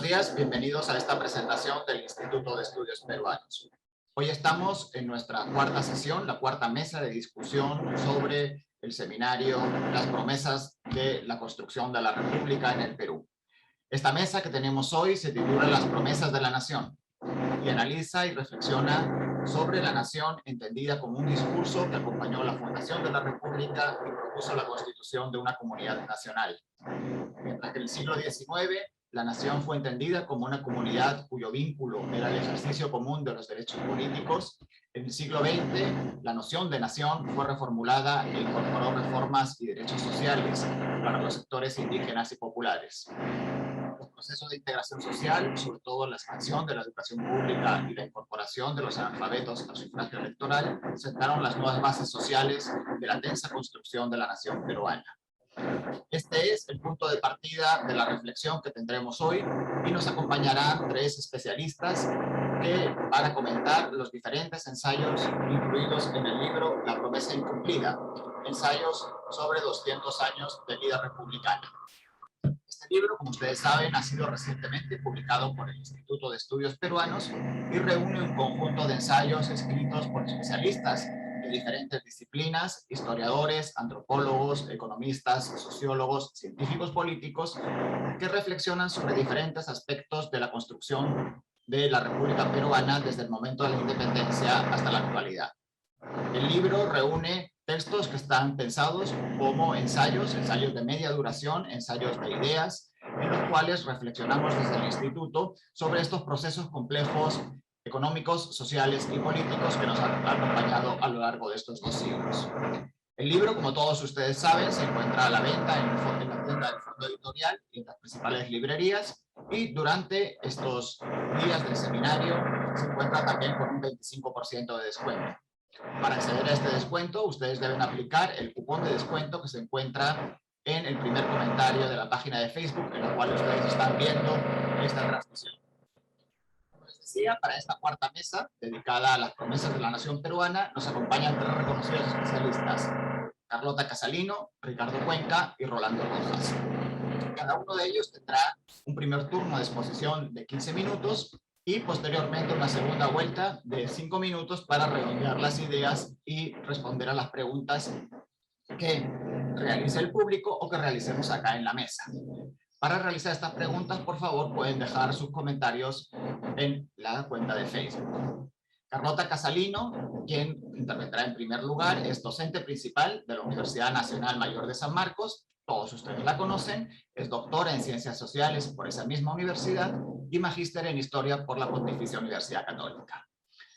Buenos días, bienvenidos a esta presentación del Instituto de Estudios Peruanos. Hoy estamos en nuestra cuarta sesión, la cuarta mesa de discusión sobre el seminario Las promesas de la construcción de la República en el Perú. Esta mesa que tenemos hoy se titula Las promesas de la nación y analiza y reflexiona sobre la nación entendida como un discurso que acompañó la fundación de la República y propuso la constitución de una comunidad nacional. Mientras que en el siglo XIX la nación fue entendida como una comunidad cuyo vínculo era el ejercicio común de los derechos políticos, en el siglo XX la noción de nación fue reformulada e incorporó reformas y derechos sociales para los sectores indígenas y populares. El proceso de integración social, sobre todo la expansión de la educación pública y la incorporación de los analfabetos al sufragio electoral, sentaron las nuevas bases sociales de la densa construcción de la nación peruana. Este es el punto de partida de la reflexión que tendremos hoy y nos acompañarán tres especialistas que van a comentar los diferentes ensayos incluidos en el libro La promesa incumplida, ensayos sobre 200 años de vida republicana. Este libro, como ustedes saben, ha sido recientemente publicado por el Instituto de Estudios Peruanos y reúne un conjunto de ensayos escritos por especialistas de diferentes disciplinas, historiadores, antropólogos, economistas, sociólogos, científicos políticos, que reflexionan sobre diferentes aspectos de la construcción de la República Peruana desde el momento de la independencia hasta la actualidad. El libro reúne textos que están pensados como ensayos de media duración, ensayos de ideas, en los cuales reflexionamos desde el Instituto sobre estos procesos complejos económicos, sociales y políticos que nos han acompañado a lo largo de estos 2 siglos. El libro, como todos ustedes saben, se encuentra a la venta en la tienda del Fondo Editorial y en las principales librerías, y durante estos días del seminario se encuentra también con un 25% de descuento. Para acceder a este descuento, ustedes deben aplicar el cupón de descuento que se encuentra en el primer comentario de la página de Facebook en la cual ustedes están viendo esta transmisión. Como les decía, para esta cuarta mesa, dedicada a las promesas de la nación peruana, nos acompañan 3 reconocidos especialistas: Carlota Casalino, Ricardo Cuenca y Rolando Rojas. Cada uno de ellos tendrá un primer turno de exposición de 15 minutos y posteriormente una segunda vuelta de 5 minutos para redondear las ideas y responder a las preguntas que realice el público o que realicemos acá en la mesa. Para realizar estas preguntas, por favor, pueden dejar sus comentarios en la cuenta de Facebook. Carlota Casalino, quien intervendrá en primer lugar, es docente principal de la Universidad Nacional Mayor de San Marcos. Todos ustedes la conocen, es doctora en Ciencias Sociales por esa misma universidad y magíster en Historia por la Pontificia Universidad Católica.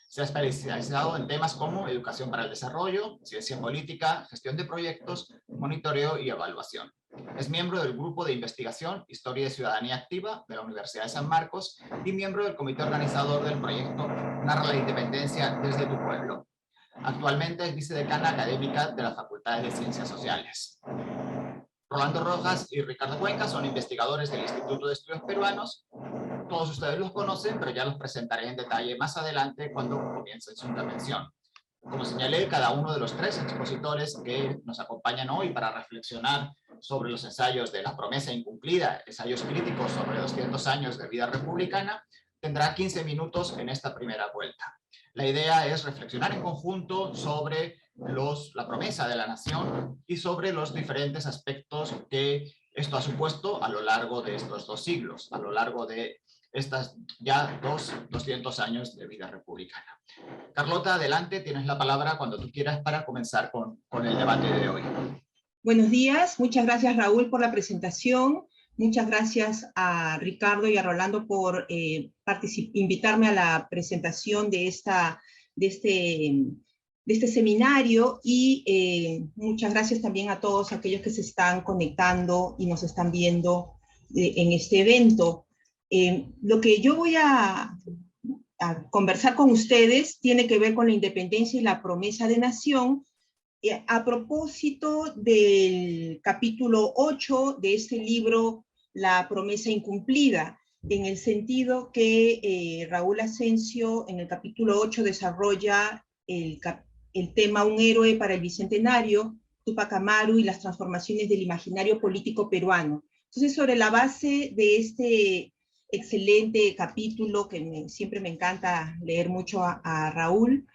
Se ha especializado en temas como educación para el desarrollo, ciencia política, gestión de proyectos, monitoreo y evaluación. Es miembro del Grupo de Investigación Historia y Ciudadanía Activa de la Universidad de San Marcos y miembro del comité organizador del proyecto Narra la Independencia desde tu pueblo. Actualmente es vicedecana académica de la Facultad de Ciencias Sociales. Rolando Rojas y Ricardo Cuenca son investigadores del Instituto de Estudios Peruanos. Todos ustedes los conocen, pero ya los presentaré en detalle más adelante cuando comiencen su intervención. Como señalé, cada uno de los 3 expositores que nos acompañan hoy para reflexionar sobre los ensayos de La promesa incumplida, ensayos críticos sobre 200 años de vida republicana, tendrá 15 minutos en esta primera vuelta. La idea es reflexionar en conjunto sobre la promesa de la nación y sobre los diferentes aspectos que esto ha supuesto a lo largo de estos 2 siglos, a lo largo de estas ya 200 años de vida republicana. Carlota, adelante, tienes la palabra cuando tú quieras para comenzar con el debate de hoy. Buenos días, muchas gracias Raúl por la presentación, muchas gracias a Ricardo y a Rolando por invitarme a la presentación de este seminario, y muchas gracias también a todos aquellos que se están conectando y nos están viendo en este evento. Lo que yo voy a conversar con ustedes tiene que ver con la independencia y la promesa de nación, a propósito del capítulo 8 de este libro, La promesa incumplida, en el sentido que Raúl Asensio en el capítulo 8 desarrolla el tema Un héroe para el Bicentenario, Túpac Amaru y las transformaciones del imaginario político peruano. Entonces, sobre la base de este excelente capítulo que siempre me encanta leer mucho a Raúl.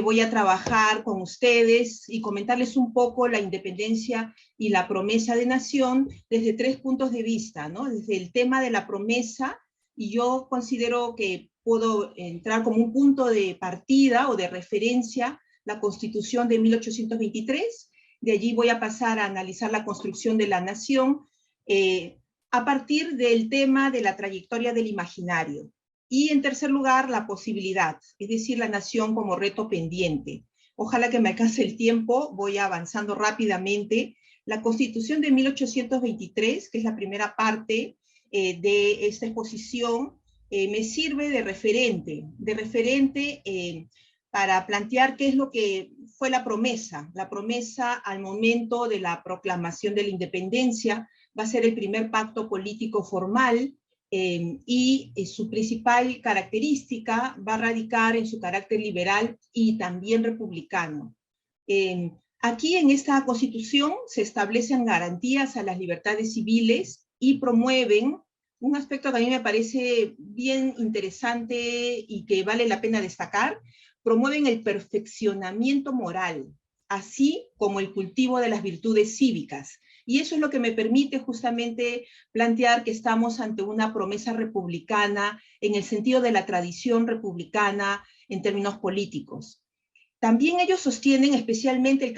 Voy a trabajar con ustedes y comentarles un poco la independencia y la promesa de nación desde 3 puntos de vista, ¿no? Desde el tema de la promesa, y yo considero que puedo entrar como un punto de partida o de referencia la Constitución de 1823. De allí voy a pasar a analizar la construcción de la nación a partir del tema de la trayectoria del imaginario. Y en tercer lugar, la posibilidad, es decir, la nación como reto pendiente. Ojalá que me alcance el tiempo, voy avanzando rápidamente. La Constitución de 1823, que es la primera parte de esta exposición, me sirve de referente para plantear qué es lo que fue la promesa al momento de la proclamación de la independencia. Va a ser el primer pacto político formal y su principal característica va a radicar en su carácter liberal y también republicano. Aquí en esta Constitución se establecen garantías a las libertades civiles y promueven un aspecto que a mí me parece bien interesante y que vale la pena destacar: promueven el perfeccionamiento moral, así como el cultivo de las virtudes cívicas. Y eso es lo que me permite justamente plantear que estamos ante una promesa republicana en el sentido de la tradición republicana en términos políticos. También ellos sostienen especialmente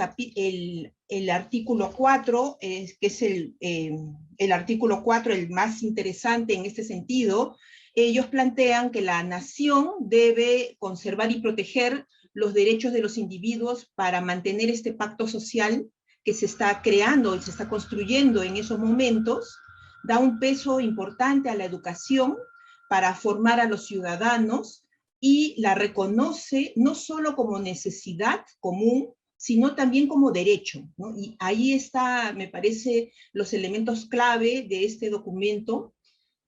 el artículo 4, que es el artículo 4 el más interesante en este sentido. Ellos plantean que la nación debe conservar y proteger los derechos de los individuos para mantener este pacto social que se está creando y se está construyendo en esos momentos. Da un peso importante a la educación para formar a los ciudadanos y la reconoce no solo como necesidad común, sino también como derecho, ¿no? Y ahí está, me parece, los elementos clave de este documento.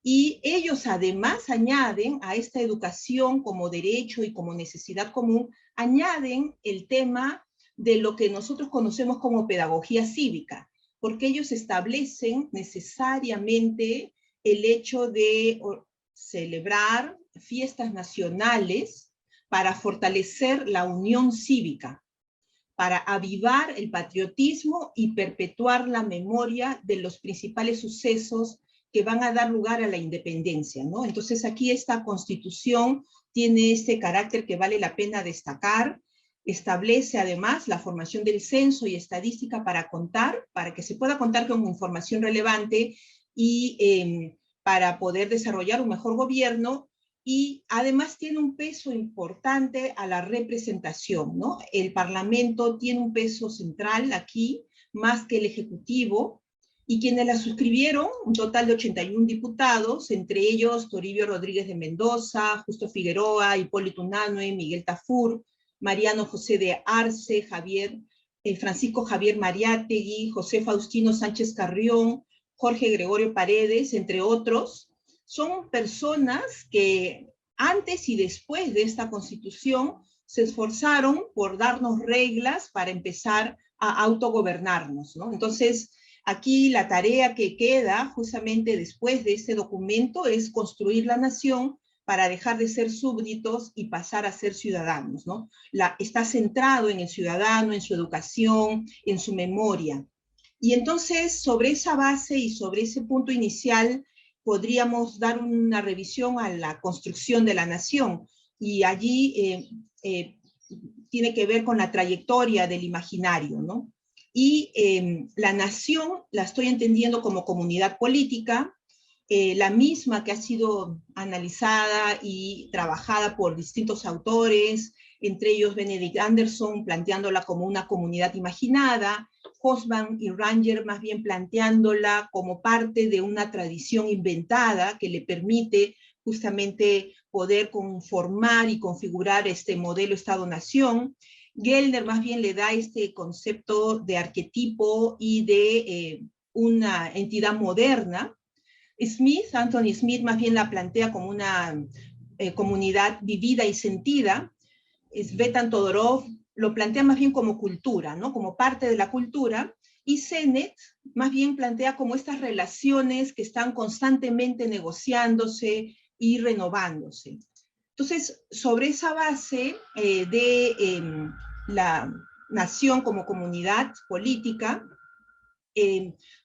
Y ellos además añaden a esta educación como derecho y como necesidad común, añaden el tema de lo que nosotros conocemos como pedagogía cívica, porque ellos establecen necesariamente el hecho de celebrar fiestas nacionales para fortalecer la unión cívica, para avivar el patriotismo y perpetuar la memoria de los principales sucesos que van a dar lugar a la independencia, ¿no? Entonces aquí esta Constitución tiene este carácter que vale la pena destacar. Establece además la formación del censo y estadística para que se pueda contar con información relevante y para poder desarrollar un mejor gobierno, y además tiene un peso importante a la representación, ¿no? El Parlamento tiene un peso central aquí, más que el Ejecutivo, y quienes la suscribieron, un total de 81 diputados, entre ellos Toribio Rodríguez de Mendoza, Justo Figueroa, Hipólito Unanue, Miguel Tafur, Mariano José de Arce, Francisco Javier Mariátegui, José Faustino Sánchez Carrión, Jorge Gregorio Paredes, entre otros. Son personas que antes y después de esta Constitución se esforzaron por darnos reglas para empezar a autogobernarnos, ¿no? Entonces, aquí la tarea que queda justamente después de este documento es construir la nación para dejar de ser súbditos y pasar a ser ciudadanos, ¿no? Está centrado en el ciudadano, en su educación, en su memoria. Y entonces, sobre esa base y sobre ese punto inicial, podríamos dar una revisión a la construcción de la nación. Y allí tiene que ver con la trayectoria del imaginario, ¿no? Y la nación la estoy entendiendo como comunidad política, la misma que ha sido analizada y trabajada por distintos autores, entre ellos Benedict Anderson planteándola como una comunidad imaginada, Hobsbawm y Ranger más bien planteándola como parte de una tradición inventada que le permite justamente poder conformar y configurar este modelo Estado-Nación. Gellner más bien le da este concepto de arquetipo y de una entidad moderna. Anthony Smith más bien la plantea como una comunidad vivida y sentida. Svetan Todorov lo plantea más bien como cultura, ¿no? Como parte de la cultura, Y Sennett más bien plantea como estas relaciones que están constantemente negociándose y renovándose. Entonces, sobre esa base la nación como comunidad política,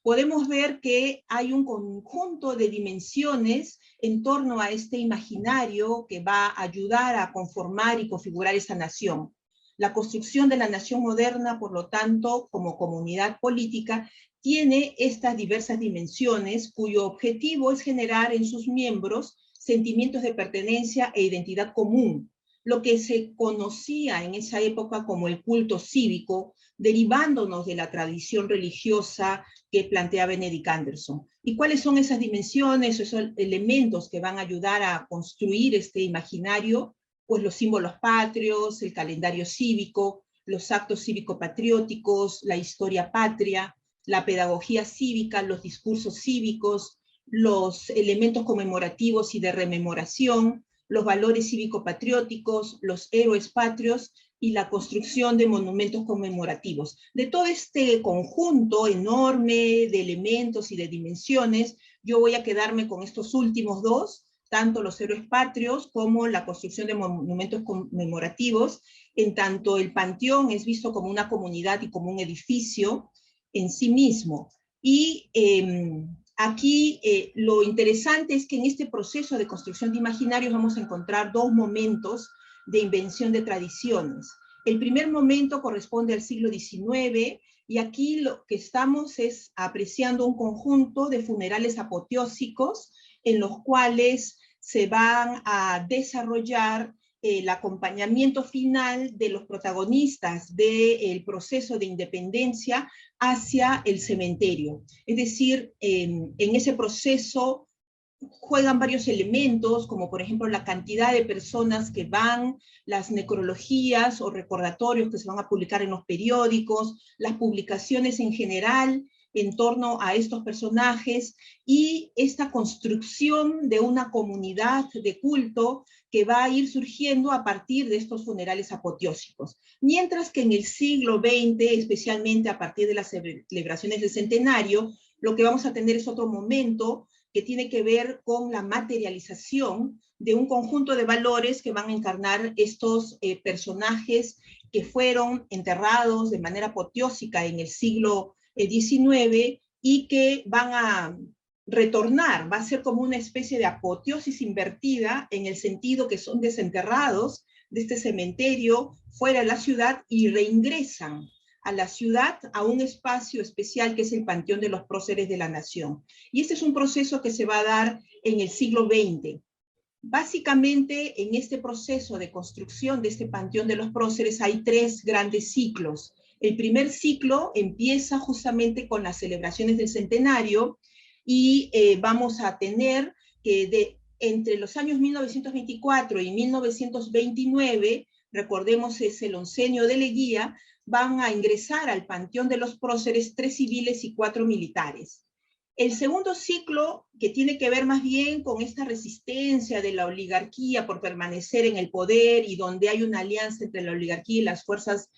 podemos ver que hay un conjunto de dimensiones en torno a este imaginario que va a ayudar a conformar y configurar esa nación. La construcción de la nación moderna, por lo tanto, como comunidad política, tiene estas diversas dimensiones cuyo objetivo es generar en sus miembros sentimientos de pertenencia e identidad común, lo que se conocía en esa época como el culto cívico, derivándonos de la tradición religiosa que plantea Benedict Anderson. ¿Y cuáles son esas dimensiones, esos elementos que van a ayudar a construir este imaginario? Pues los símbolos patrios, el calendario cívico, los actos cívico-patrióticos, la historia patria, la pedagogía cívica, los discursos cívicos, los elementos conmemorativos y de rememoración, los valores cívico-patrióticos, los héroes patrios y la construcción de monumentos conmemorativos. De todo este conjunto enorme de elementos y de dimensiones, yo voy a quedarme con estos últimos dos, tanto los héroes patrios como la construcción de monumentos conmemorativos, en tanto el panteón es visto como una comunidad y como un edificio en sí mismo. Y aquí lo interesante es que en este proceso de construcción de imaginarios vamos a encontrar dos momentos de invención de tradiciones. El primer momento corresponde al siglo XIX, y aquí lo que estamos es apreciando un conjunto de funerales apoteósicos en los cuales se van a desarrollar el acompañamiento final de los protagonistas del proceso de independencia hacia el cementerio. Es decir, en ese proceso juegan varios elementos, como por ejemplo la cantidad de personas que van, las necrologías o recordatorios que se van a publicar en los periódicos, las publicaciones en general en torno a estos personajes y esta construcción de una comunidad de culto que va a ir surgiendo a partir de estos funerales apoteósicos. Mientras que en el siglo XX, especialmente a partir de las celebraciones del centenario, lo que vamos a tener es otro momento que tiene que ver con la materialización de un conjunto de valores que van a encarnar estos personajes que fueron enterrados de manera apoteósica en el siglo XIX y que van a retornar, va a ser como una especie de apoteosis invertida en el sentido que son desenterrados de este cementerio fuera de la ciudad y reingresan a la ciudad, a un espacio especial que es el Panteón de los Próceres de la Nación. Y este es un proceso que se va a dar en el siglo XX. Básicamente, en este proceso de construcción de este Panteón de los Próceres hay tres grandes ciclos. El primer ciclo empieza justamente con las celebraciones del centenario y vamos a tener que entre los años 1924 y 1929, recordemos es el oncenio de Leguía, van a ingresar al Panteón de los Próceres 3 civiles y 4 militares. El segundo ciclo, que tiene que ver más bien con esta resistencia de la oligarquía por permanecer en el poder y donde hay una alianza entre la oligarquía y las fuerzas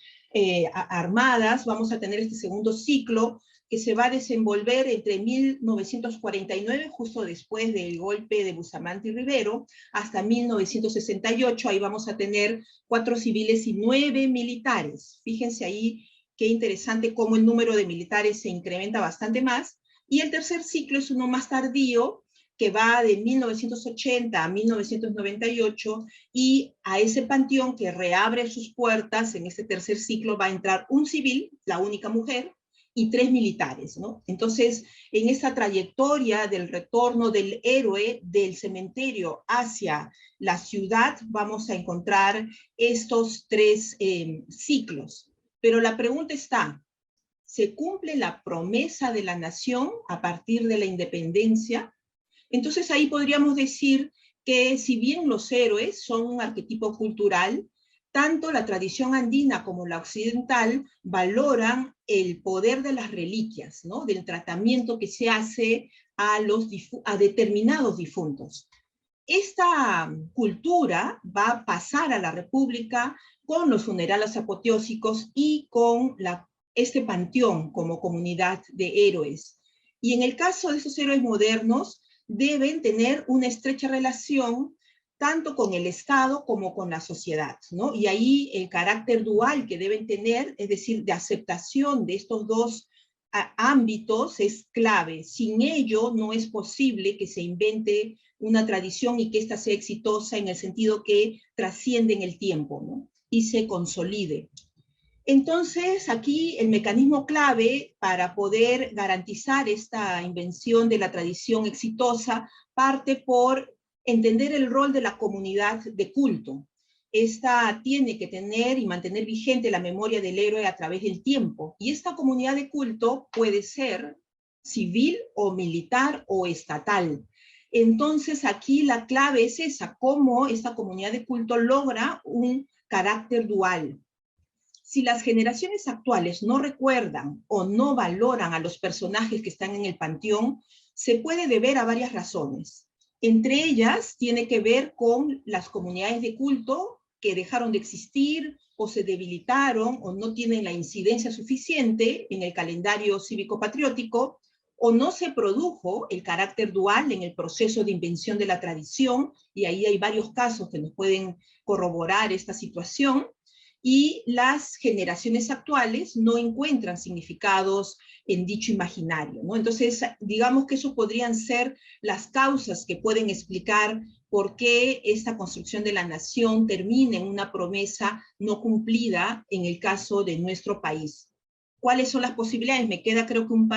armadas, vamos a tener este segundo ciclo que se va a desenvolver entre 1949, justo después del golpe de Bustamante y Rivero, hasta 1968, ahí vamos a tener 4 civiles y 9 militares. Fíjense ahí qué interesante cómo el número de militares se incrementa bastante más. Y el tercer ciclo es uno más tardío, que va de 1980 a 1998, y a ese panteón que reabre sus puertas, en este tercer ciclo va a entrar un civil, la única mujer, y 3 militares, ¿no? Entonces, en esta trayectoria del retorno del héroe del cementerio hacia la ciudad, vamos a encontrar estos 3 ciclos. Pero la pregunta está, ¿se cumple la promesa de la nación a partir de la independencia? Entonces ahí podríamos decir que si bien los héroes son un arquetipo cultural, tanto la tradición andina como la occidental valoran el poder de las reliquias, ¿no? Del tratamiento que se hace a determinados difuntos. Esta cultura va a pasar a la República con los funerales apoteósicos y con la este panteón como comunidad de héroes. Y en el caso de esos héroes modernos, deben tener una estrecha relación tanto con el Estado como con la sociedad, ¿no? Y ahí el carácter dual que deben tener, es decir, de aceptación de estos dos ámbitos, es clave. Sin ello no es posible que se invente una tradición y que ésta sea exitosa en el sentido que trasciende en el tiempo, ¿no? Y se consolide. Entonces, aquí el mecanismo clave para poder garantizar esta invención de la tradición exitosa parte por entender el rol de la comunidad de culto. Esta tiene que tener y mantener vigente la memoria del héroe a través del tiempo. Y esta comunidad de culto puede ser civil o militar o estatal. Entonces, aquí la clave es esa, cómo esta comunidad de culto logra un carácter dual. Si las generaciones actuales no recuerdan o no valoran a los personajes que están en el panteón, se puede deber a varias razones. Entre ellas, tiene que ver con las comunidades de culto que dejaron de existir o se debilitaron o no tienen la incidencia suficiente en el calendario cívico-patriótico, o no se produjo el carácter dual en el proceso de invención de la tradición, y ahí hay varios casos que nos pueden corroborar esta situación, y las generaciones actuales no encuentran significados en dicho imaginario, ¿no? Entonces, digamos que eso podrían ser las causas que pueden explicar por qué esta construcción de la nación termina en una promesa no cumplida en el caso de nuestro país. ¿Cuáles son las posibilidades? Me queda creo que un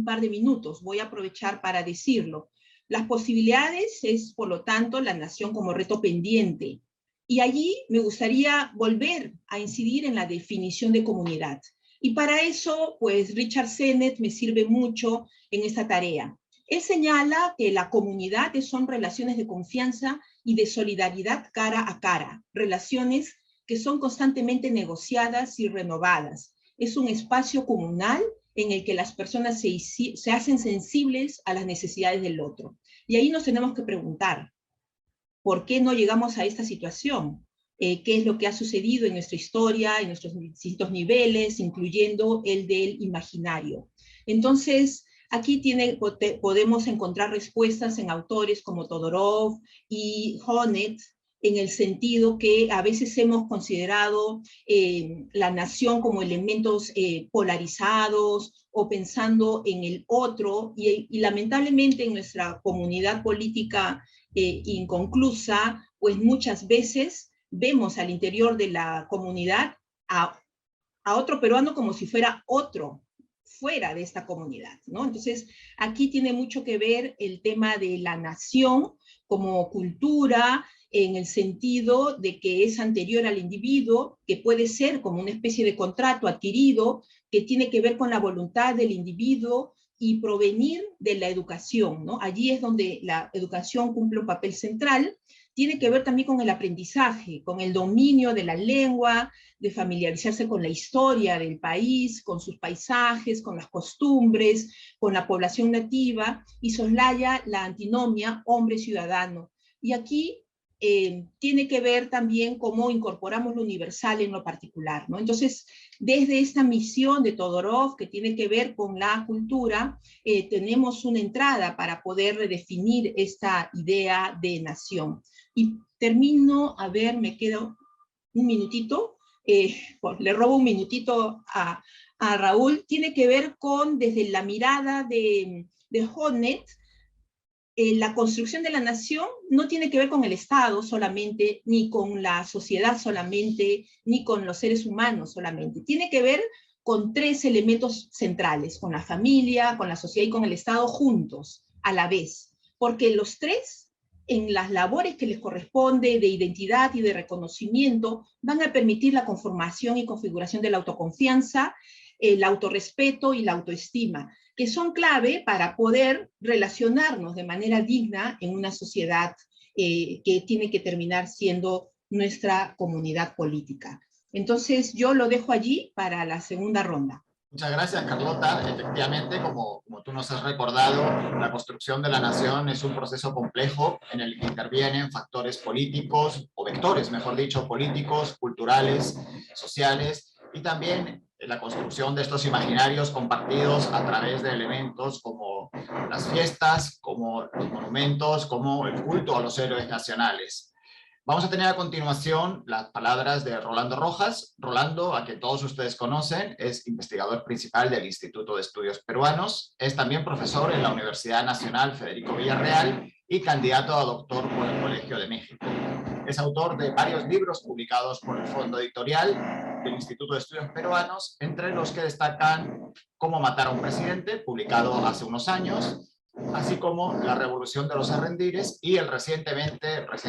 par de minutos, voy a aprovechar para decirlo. Las posibilidades es, por lo tanto, la nación como reto pendiente. Y allí me gustaría volver a incidir en la definición de comunidad. Y para eso, pues Richard Sennett me sirve mucho en esta tarea. Él señala que la comunidad son relaciones de confianza y de solidaridad cara a cara, relaciones que son constantemente negociadas y renovadas. Es un espacio comunal en el que las personas se hacen sensibles a las necesidades del otro. Y ahí nos tenemos que preguntar, ¿por qué no llegamos a esta situación? ¿Qué es lo que ha sucedido en nuestra historia, en nuestros distintos niveles, incluyendo el del imaginario? Entonces, aquí podemos encontrar respuestas en autores como Todorov y Honneth, en el sentido que a veces hemos considerado la nación como elementos polarizados o pensando en el otro, y lamentablemente en nuestra comunidad política inconclusa, pues muchas veces vemos al interior de la comunidad a otro peruano como si fuera otro fuera de esta comunidad, ¿no? Entonces, aquí tiene mucho que ver el tema de la nación como cultura, en el sentido de que es anterior al individuo, que puede ser como una especie de contrato adquirido, que tiene que ver con la voluntad del individuo y provenir de la educación, ¿no? Allí es donde la educación cumple un papel central. Tiene que ver también con el aprendizaje, con el dominio de la lengua, de familiarizarse con la historia del país, con sus paisajes, con las costumbres, con la población nativa, y soslaya la antinomia hombre-ciudadano. Y aquí tiene que ver también cómo incorporamos lo universal en lo particular, ¿no? Entonces, desde esta misión de Todorov, que tiene que ver con la cultura, tenemos una entrada para poder redefinir esta idea de nación. Y termino, a ver, me queda un minutito, le robo un minutito a Raúl, tiene que ver con, desde la mirada de Honneth, la construcción de la nación no tiene que ver con el Estado solamente, ni con la sociedad solamente, ni con los seres humanos solamente. Tiene que ver con tres elementos centrales, con la familia, con la sociedad y con el Estado juntos, a la vez. Porque los tres, en las labores que les corresponde de identidad y de reconocimiento, van a permitir la conformación y configuración de la autoconfianza, el autorrespeto y la autoestima, que son clave para poder relacionarnos de manera digna en una sociedad que tiene que terminar siendo nuestra comunidad política. Entonces, yo lo dejo allí para la segunda ronda. Muchas gracias, Carlota. Efectivamente, como tú nos has recordado, la construcción de la nación es un proceso complejo en el que intervienen factores políticos, o vectores, mejor dicho, políticos, culturales, sociales, y también la construcción de estos imaginarios compartidos a través de elementos como las fiestas, como los monumentos, como el culto a los héroes nacionales. Vamos a tener a continuación las palabras de Rolando Rojas. Rolando, a quien todos ustedes conocen, es investigador principal del Instituto de Estudios Peruanos, es también profesor en la Universidad Nacional Federico Villarreal y candidato a doctor por el Colegio de México. Es autor de varios libros publicados por el Fondo Editorial del Instituto de Estudios Peruanos, entre los que destacan Cómo matar a un presidente, publicado hace unos años, así como La Revolución de los Arrendires y el recién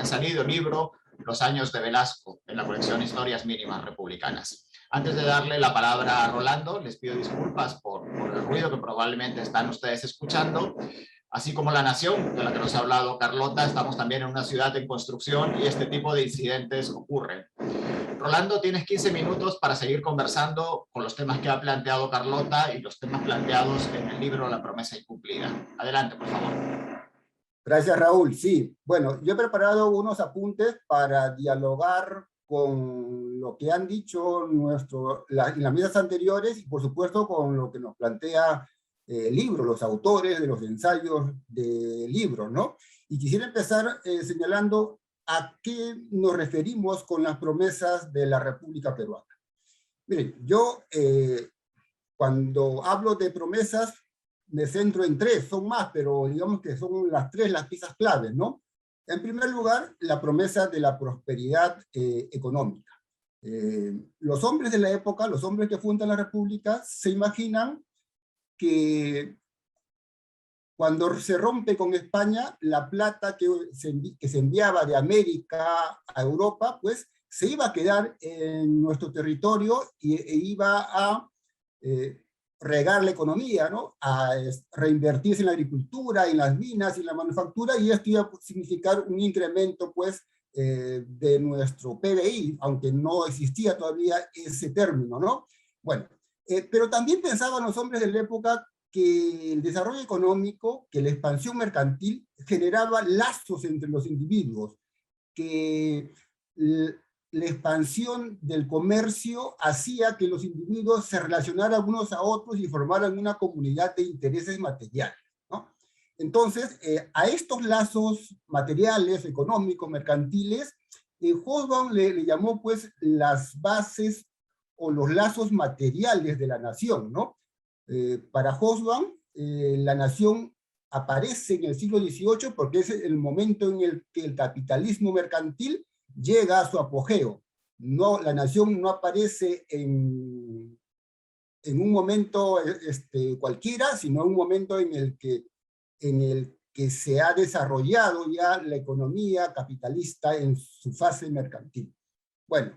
salido libro Los años de Velasco, en la colección Historias Mínimas Republicanas. Antes de darle la palabra a Rolando, les pido disculpas por el ruido que probablemente están ustedes escuchando. Así como La Nación, de la que nos ha hablado Carlota, estamos también en una ciudad en construcción y este tipo de incidentes ocurren. Rolando, tienes 15 minutos para seguir conversando con los temas que ha planteado Carlota y los temas planteados en el libro La Promesa Incumplida. Adelante, por favor. Gracias, Raúl. Sí, bueno, yo he preparado unos apuntes para dialogar con lo que han dicho en las mesas anteriores y, por supuesto, con lo que nos plantea el libro, los autores de los ensayos del libro, ¿no? Y quisiera empezar señalando a qué nos referimos con las promesas de la República Peruana. Miren, yo cuando hablo de promesas me centro en tres, son más, pero digamos que son las piezas claves, ¿no? En primer lugar, la promesa de la prosperidad económica. Los hombres de la época, los hombres que fundan la República, se imaginan que cuando se rompe con España, la plata que se enviaba de América a Europa, pues se iba a quedar en nuestro territorio e iba a regar la economía, ¿no? A reinvertirse en la agricultura, en las minas, en la manufactura, y esto iba a significar un incremento, pues, de nuestro PBI, aunque no existía todavía ese término, ¿no? Bueno, pero también pensaban los hombres de la época que el desarrollo económico, que la expansión mercantil generaba lazos entre los individuos, que la expansión del comercio hacía que los individuos se relacionaran unos a otros y formaran una comunidad de intereses materiales, ¿no? Entonces, a estos lazos materiales, económicos, mercantiles, Hobsbawm le llamó, pues, las bases o los lazos materiales de la nación, ¿no? Para Hobsbawm, la nación aparece en el siglo XVIII porque es el momento en el que el capitalismo mercantil llega a su apogeo. No, la nación no aparece en un momento cualquiera, sino en un momento en el que se ha desarrollado ya la economía capitalista en su fase mercantil. Bueno,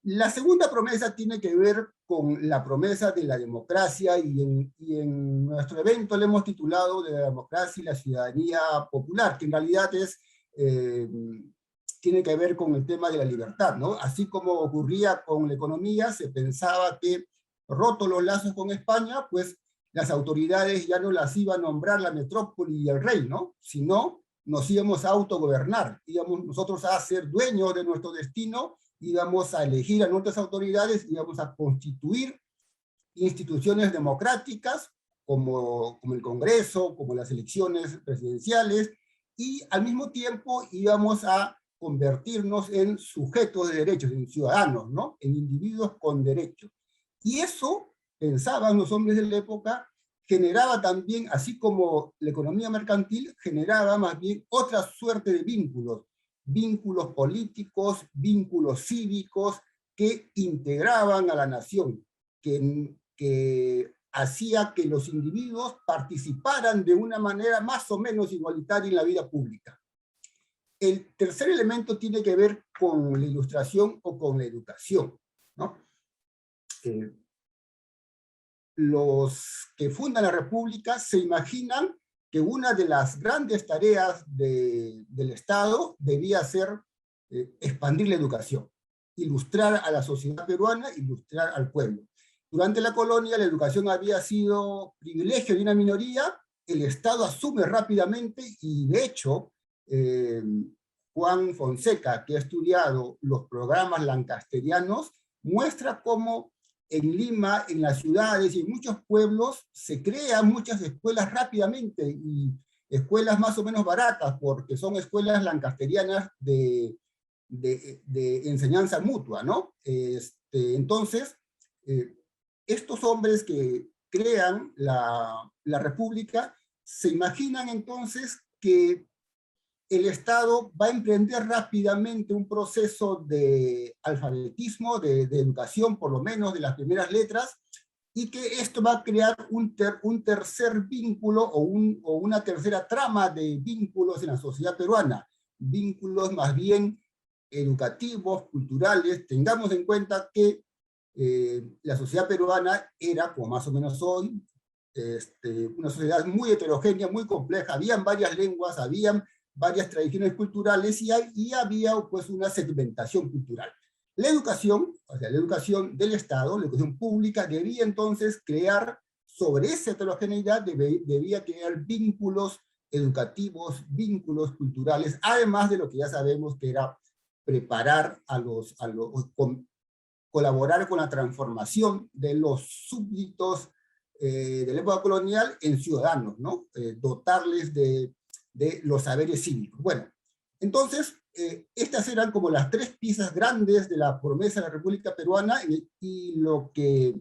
la segunda promesa tiene que ver con la promesa de la democracia y en nuestro evento le hemos titulado de la democracia y la ciudadanía popular, que en realidad tiene que ver con el tema de la libertad, ¿no? Así como ocurría con la economía, se pensaba que rotos los lazos con España, pues las autoridades ya no las iba a nombrar la metrópoli y el rey, ¿no? Sino nos íbamos a autogobernar, íbamos nosotros a ser dueños de nuestro destino, íbamos a elegir a nuestras autoridades, íbamos a constituir instituciones democráticas como el Congreso, como las elecciones presidenciales, y al mismo tiempo íbamos a convertirnos en sujetos de derechos, en ciudadanos, ¿no? En individuos con derechos. Y eso, pensaban los hombres de la época, generaba también, así como la economía mercantil, generaba más bien otra suerte de vínculos políticos, vínculos cívicos que integraban a la nación, que hacía que los individuos participaran de una manera más o menos igualitaria en la vida pública. El tercer elemento tiene que ver con la ilustración o con la educación, ¿no? Los que fundan la República se imaginan que una de las grandes tareas del Estado debía ser expandir la educación, ilustrar a la sociedad peruana, ilustrar al pueblo. Durante la colonia la educación había sido privilegio de una minoría, el Estado asume rápidamente y de hecho Juan Fonseca, que ha estudiado los programas lancasterianos, muestra cómo en Lima, en las ciudades y en muchos pueblos se crean muchas escuelas rápidamente, y escuelas más o menos baratas, porque son escuelas lancasterianas de enseñanza mutua, ¿no? Entonces, estos hombres que crean la República se imaginan entonces que el Estado va a emprender rápidamente un proceso de alfabetismo, de educación, por lo menos de las primeras letras, y que esto va a crear un tercer vínculo o una tercera trama de vínculos en la sociedad peruana, vínculos más bien educativos, culturales. Tengamos en cuenta que la sociedad peruana era, como más o menos hoy, una sociedad muy heterogénea, muy compleja. Habían varias lenguas, habían varias tradiciones culturales y había pues una segmentación cultural. La educación, o sea, la educación del Estado, la educación pública, debía entonces crear, sobre esa heterogeneidad, debía crear vínculos educativos, vínculos culturales, además de lo que ya sabemos que era preparar colaborar con la transformación de los súbditos de la época colonial en ciudadanos, ¿no? Dotarles de los saberes cívicos. Bueno, entonces, estas eran como las tres piezas grandes de la promesa de la República Peruana, y lo que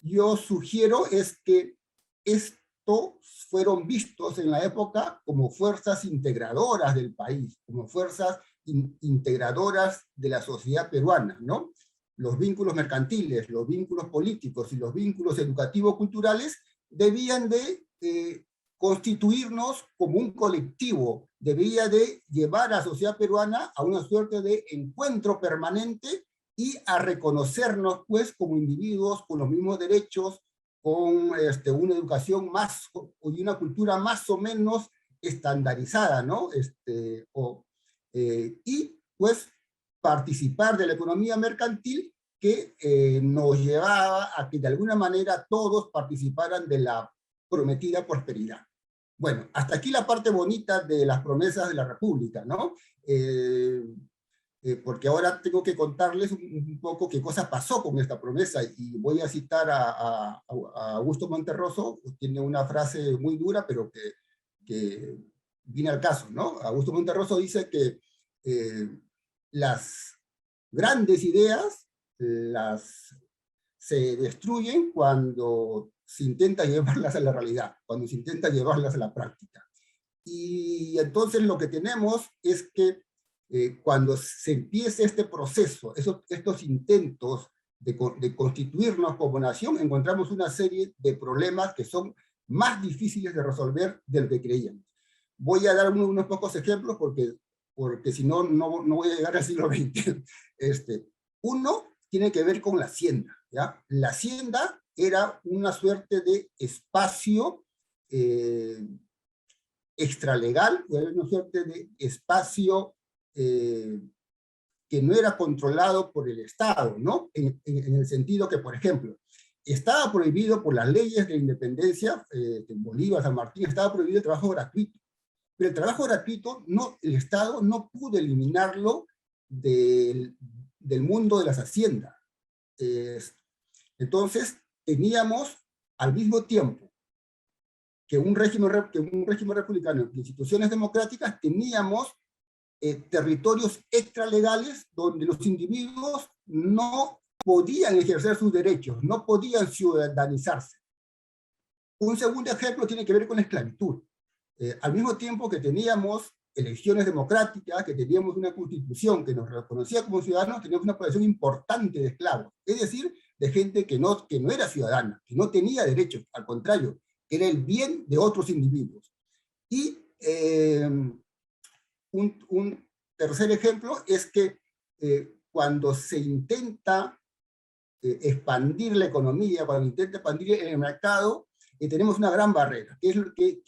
yo sugiero es que estos fueron vistos en la época como fuerzas integradoras del país, como fuerzas integradoras de la sociedad peruana, ¿no? Los vínculos mercantiles, los vínculos políticos y los vínculos educativo-culturales debían de constituirnos como un colectivo, debía de llevar a la sociedad peruana a una suerte de encuentro permanente y a reconocernos pues como individuos con los mismos derechos, con una educación más y una cultura más o menos estandarizada, ¿no? Y pues participar de la economía mercantil que nos llevaba a que de alguna manera todos participaran de la prometida prosperidad. Bueno, hasta aquí la parte bonita de las promesas de la República, ¿no? Porque ahora tengo que contarles un poco qué cosa pasó con esta promesa, y voy a citar a Augusto Monterroso. Tiene una frase muy dura, pero que viene al caso, ¿no? Augusto Monterroso dice que las grandes ideas se destruyen cuando se intenta llevarlas a la realidad, cuando se intenta llevarlas a la práctica. Y entonces lo que tenemos es que cuando se empiece este proceso, estos intentos de constituirnos como nación, encontramos una serie de problemas que son más difíciles de resolver de lo que creíamos. Voy a dar unos pocos ejemplos porque si no, no voy a llegar al siglo XX. Uno tiene que ver con la hacienda, ¿ya? La hacienda era una suerte de espacio extralegal, era una suerte de espacio que no era controlado por el Estado, ¿no? En el sentido que, por ejemplo, estaba prohibido por las leyes de independencia, en Bolívar, San Martín, estaba prohibido el trabajo gratuito. Pero el trabajo gratuito, el Estado no pudo eliminarlo del mundo de las haciendas. Entonces, teníamos al mismo tiempo que un régimen republicano y instituciones democráticas, teníamos territorios extralegales donde los individuos no podían ejercer sus derechos, no podían ciudadanizarse. Un segundo ejemplo tiene que ver con la esclavitud. Al mismo tiempo que teníamos elecciones democráticas, que teníamos una constitución que nos reconocía como ciudadanos, teníamos una población importante de esclavos, es decir, de gente que no era ciudadana, que no tenía derechos, al contrario, era el bien de otros individuos. Y un tercer ejemplo es que cuando se intenta expandir la economía, cuando se intenta expandir el mercado, tenemos una gran barrera, que es lo que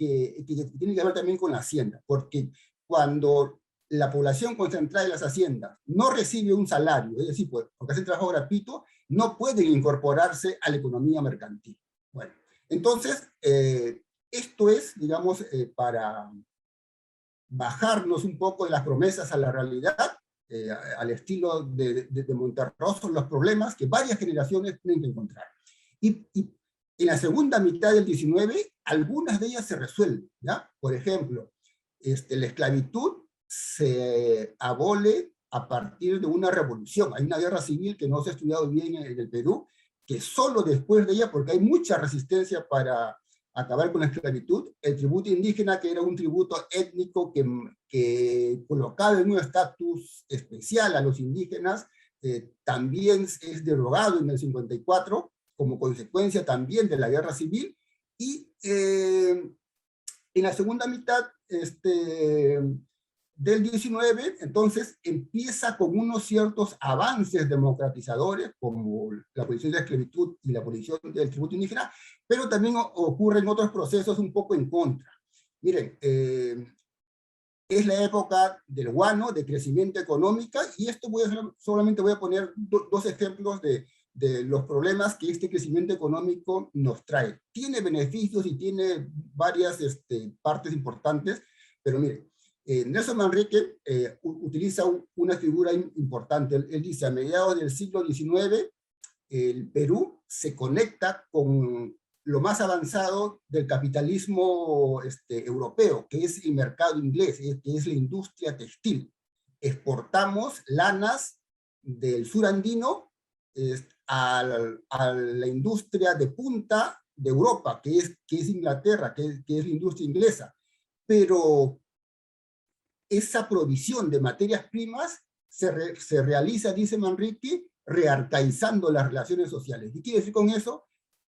tiene que ver también con la hacienda, porque cuando la población concentrada de las haciendas no recibe un salario, es decir, porque hacen trabajo gratuito, no pueden incorporarse a la economía mercantil. Bueno, entonces, esto es, digamos, para bajarnos un poco de las promesas a la realidad, al estilo de Monterroso, los problemas que varias generaciones tienen que encontrar. Y en la segunda mitad del 19, algunas de ellas se resuelven, ¿ya? Por ejemplo, la esclavitud se abole a partir de una revolución. Hay una guerra civil que no se ha estudiado bien en el Perú, que solo después de ella, porque hay mucha resistencia para acabar con la esclavitud, el tributo indígena, que era un tributo étnico que colocaba en un estatus especial a los indígenas, también es derogado en el 54, como consecuencia también de la guerra civil, y en la segunda mitad del 19, entonces empieza con unos ciertos avances democratizadores, como la abolición de la esclavitud y la abolición del tributo indígena, pero también ocurren otros procesos un poco en contra. Miren, es la época del guano, de crecimiento económico, y esto solamente voy a poner dos ejemplos de los problemas que este crecimiento económico nos trae. Tiene beneficios y tiene varias partes importantes, pero miren, Nelson Manrique utiliza una figura importante. Él dice, a mediados del siglo XIX, el Perú se conecta con lo más avanzado del capitalismo europeo, que es el mercado inglés, que es la industria textil. Exportamos lanas del sur andino a la industria de punta de Europa, que es Inglaterra, que es la industria inglesa. Pero esa provisión de materias primas se realiza, dice Manrique, rearcaizando las relaciones sociales. ¿Y quiere decir con eso?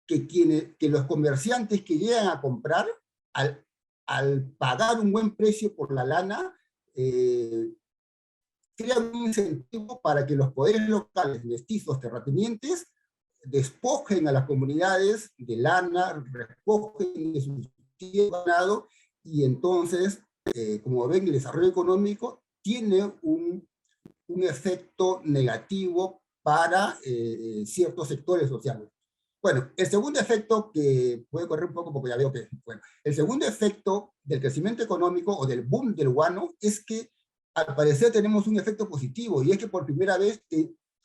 Que los comerciantes que llegan a comprar, al pagar un buen precio por la lana, crean un incentivo para que los poderes locales, mestizos, terratenientes, despojen a las comunidades de lana, despojen de su ganado, y entonces, como ven, el desarrollo económico tiene un efecto negativo para ciertos sectores sociales. Bueno, el segundo efecto, que puede correr un poco porque ya veo que, bueno, el segundo efecto del crecimiento económico o del boom del guano es que al parecer tenemos un efecto positivo, y es que por primera vez,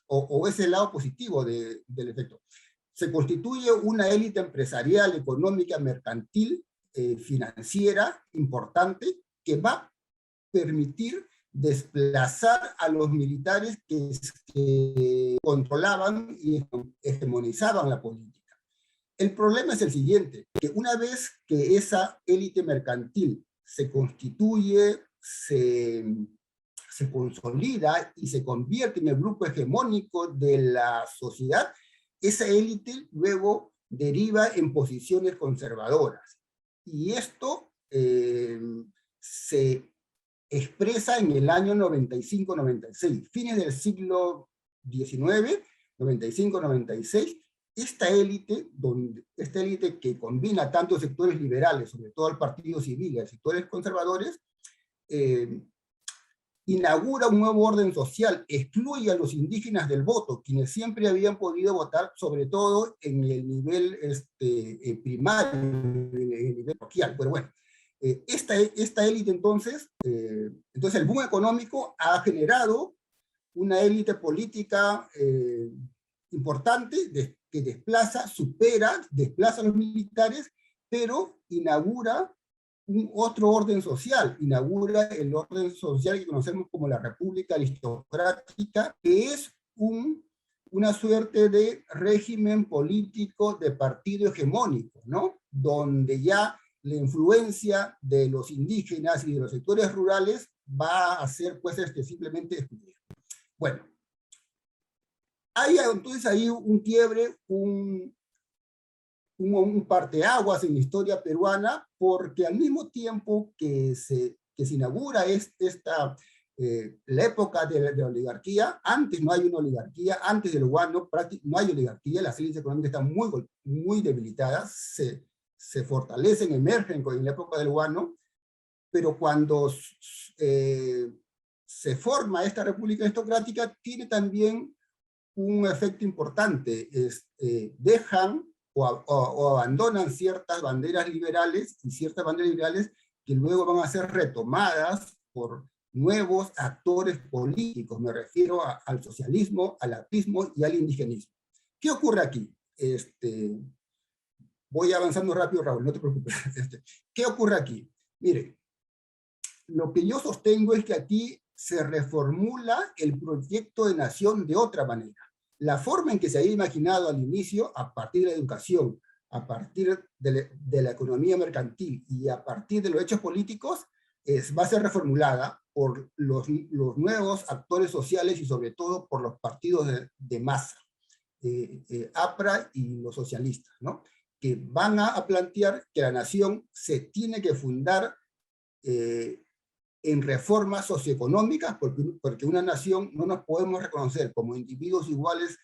o es el lado positivo del efecto, se constituye una élite empresarial, económica, mercantil, financiera importante, que va a permitir desplazar a los militares que controlaban y hegemonizaban la política. El problema es el siguiente, que una vez que esa élite mercantil se constituye, se consolida y se convierte en el grupo hegemónico de la sociedad, esa élite luego deriva en posiciones conservadoras. Y esto se expresa en el año 95-96, fines del siglo XIX, 95-96, esta élite que combina tantos sectores liberales, sobre todo el Partido Civil y sectores conservadores, inaugura un nuevo orden social, excluye a los indígenas del voto, quienes siempre habían podido votar, sobre todo en el nivel primario, en el nivel parroquial. Pero bueno, esta élite entonces el boom económico ha generado una élite política importante que desplaza a los militares, pero inaugura otro orden social, inaugura el orden social que conocemos como la República Aristocrática, que es una suerte de régimen político de partido hegemónico, ¿no? Donde ya la influencia de los indígenas y de los sectores rurales va a ser, pues, simplemente excluir. Bueno, hay entonces ahí un quiebre, un parteaguas en la historia peruana, porque al mismo tiempo que se inaugura la época de la oligarquía, antes no hay una oligarquía, antes del guano no hay oligarquía, las élites económicas están muy debilitadas, se fortalecen, emergen en la época del guano, pero cuando se forma esta república aristocrática, tiene también un efecto importante, dejan o abandonan ciertas banderas liberales, y ciertas banderas liberales que luego van a ser retomadas por nuevos actores políticos. Me refiero al socialismo, al ateísmo y al indigenismo. ¿Qué ocurre aquí? Voy avanzando rápido, Raúl, no te preocupes. ¿Qué ocurre aquí? Mire, lo que yo sostengo es que aquí se reformula el proyecto de nación de otra manera. La forma en que se había imaginado al inicio, a partir de la educación, a partir de la economía mercantil y a partir de los hechos políticos, va a ser reformulada por los nuevos actores sociales y sobre todo por los partidos de masa, APRA y los socialistas, ¿no? Que van a plantear que la nación se tiene que fundar en reformas socioeconómicas, porque una nación no nos podemos reconocer como individuos iguales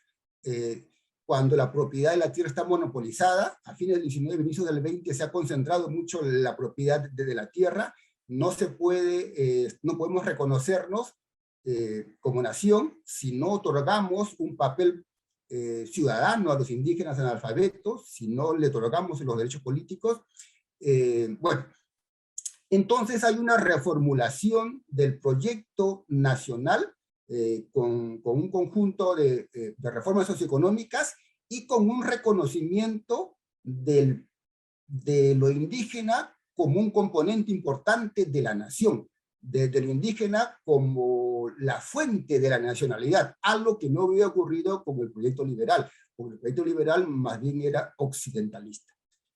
cuando la propiedad de la tierra está monopolizada. A fines del 19, inicios del 20 se ha concentrado mucho la propiedad de la tierra. No se puede, no podemos reconocernos como nación si no otorgamos un papel ciudadano a los indígenas analfabetos, si no le otorgamos los derechos políticos. Bueno, entonces hay una reformulación del proyecto nacional con un conjunto de reformas socioeconómicas y con un reconocimiento de lo indígena como un componente importante de la nación, de lo indígena como la fuente de la nacionalidad, algo que no había ocurrido con el proyecto liberal, porque el proyecto liberal más bien era occidentalista.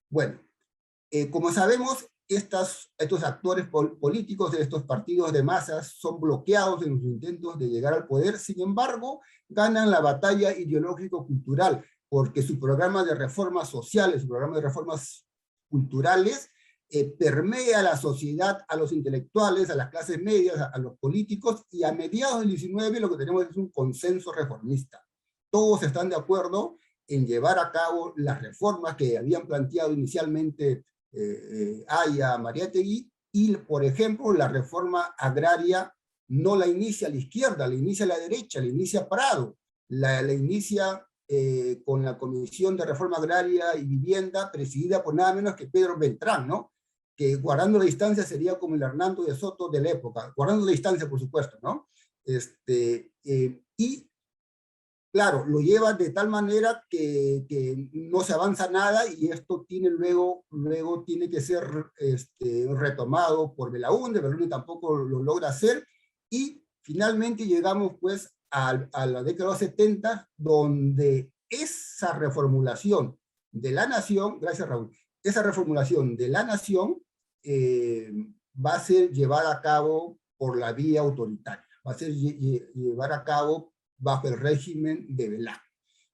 Bueno, como sabemos, estos actores políticos de estos partidos de masas son bloqueados en sus intentos de llegar al poder. Sin embargo, ganan la batalla ideológico-cultural, porque su programa de reformas sociales, su programa de reformas culturales, permea a la sociedad, a los intelectuales, a las clases medias, a los políticos, y a mediados del 19 lo que tenemos es un consenso reformista. Todos están de acuerdo en llevar a cabo las reformas que habían planteado inicialmente Aya, Mariátegui, y por ejemplo la reforma agraria no la inicia la izquierda, la inicia la derecha, la inicia Prado, la inicia con la Comisión de Reforma Agraria y Vivienda, presidida por nada menos que Pedro Beltrán, ¿no? Que guardando la distancia sería como el Hernando de Soto de la época, guardando la distancia por supuesto, ¿no? Y claro, lo lleva de tal manera que no se avanza nada, y esto tiene luego tiene que ser retomado por Belaúnde. Belaúnde tampoco lo logra hacer, y finalmente llegamos pues a la década de los 70, donde esa reformulación de la nación, gracias Raúl, esa reformulación de la nación va a ser llevada a cabo por la vía autoritaria, va a ser llevada a cabo bajo el régimen de Velasco.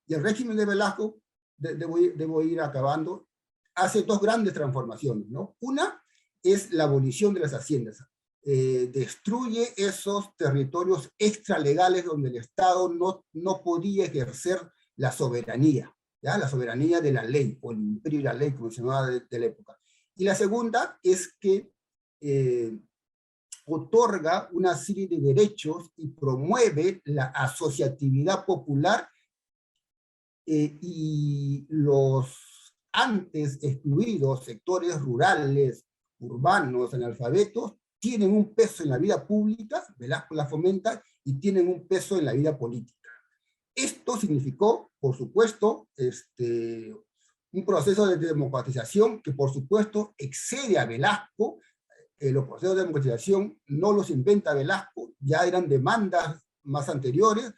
Y el régimen de Velasco, debo ir acabando, hace dos grandes transformaciones, ¿no? Una es la abolición de las haciendas. Destruye esos territorios extralegales donde el Estado no podía ejercer la soberanía, ¿ya? La soberanía de la ley, o el imperio de la ley, como se llamaba de la época. Y la segunda es que otorga una serie de derechos y promueve la asociatividad popular, y los antes excluidos sectores rurales, urbanos, analfabetos, tienen un peso en la vida pública, Velasco la fomenta, y tienen un peso en la vida política. Esto significó, por supuesto, un proceso de democratización que, por supuesto, excede a Velasco. Los procesos de democratización no los inventa Velasco, ya eran demandas más anteriores,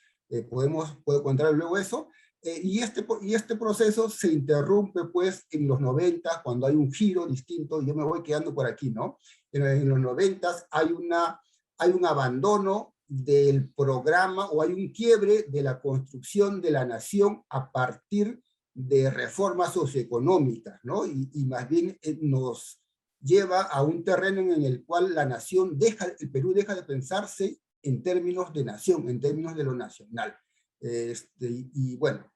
puedo contar luego eso, y este proceso se interrumpe pues en los 90, cuando hay un giro distinto, y yo me voy quedando por aquí, ¿no? En los 90 hay un abandono del programa, o hay un quiebre de la construcción de la nación a partir de reformas socioeconómicas, ¿no? Y más bien nos lleva a un terreno en el cual la nación el Perú deja de pensarse en términos de nación, en términos de lo nacional. Y bueno,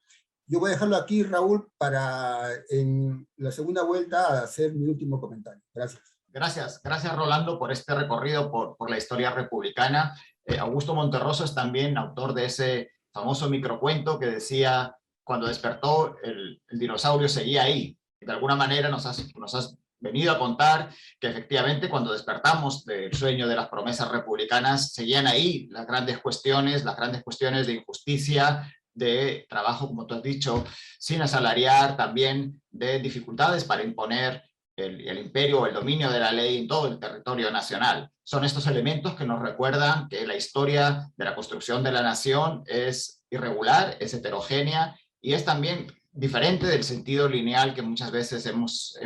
yo voy a dejarlo aquí, Raúl, para en la segunda vuelta hacer mi último comentario. Gracias. Gracias Rolando por este recorrido por la historia republicana. Augusto Monterroso es también autor de ese famoso microcuento que decía: cuando despertó el dinosaurio seguía ahí. De alguna manera nos has venido a contar que efectivamente cuando despertamos del sueño de las promesas republicanas, seguían ahí las grandes cuestiones de injusticia, de trabajo, como tú has dicho, sin asalariar, también de dificultades para imponer el imperio o el dominio de la ley en todo el territorio nacional. Son estos elementos que nos recuerdan que la historia de la construcción de la nación es irregular, es heterogénea y es también diferente del sentido lineal que muchas veces hemos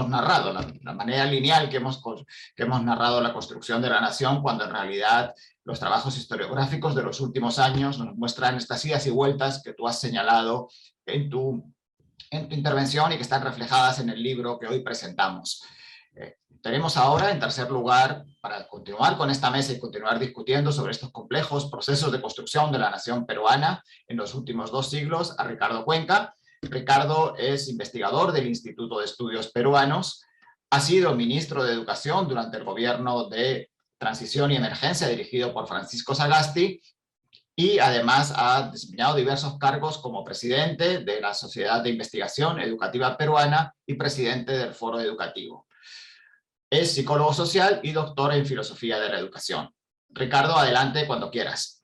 narrado, la manera lineal que hemos narrado la construcción de la nación, cuando en realidad los trabajos historiográficos de los últimos años nos muestran estas idas y vueltas que tú has señalado en tu intervención y que están reflejadas en el libro que hoy presentamos. Tenemos ahora, en tercer lugar, para continuar con esta mesa y continuar discutiendo sobre estos complejos procesos de construcción de la nación peruana en los últimos 2 siglos, a Ricardo Cuenca. Ricardo es investigador del Instituto de Estudios Peruanos, ha sido ministro de Educación durante el gobierno de Transición y Emergencia dirigido por Francisco Sagasti, y además ha desempeñado diversos cargos como presidente de la Sociedad de Investigación Educativa Peruana y presidente del Foro Educativo. Es psicólogo social y doctor en filosofía de la educación. Ricardo, adelante cuando quieras.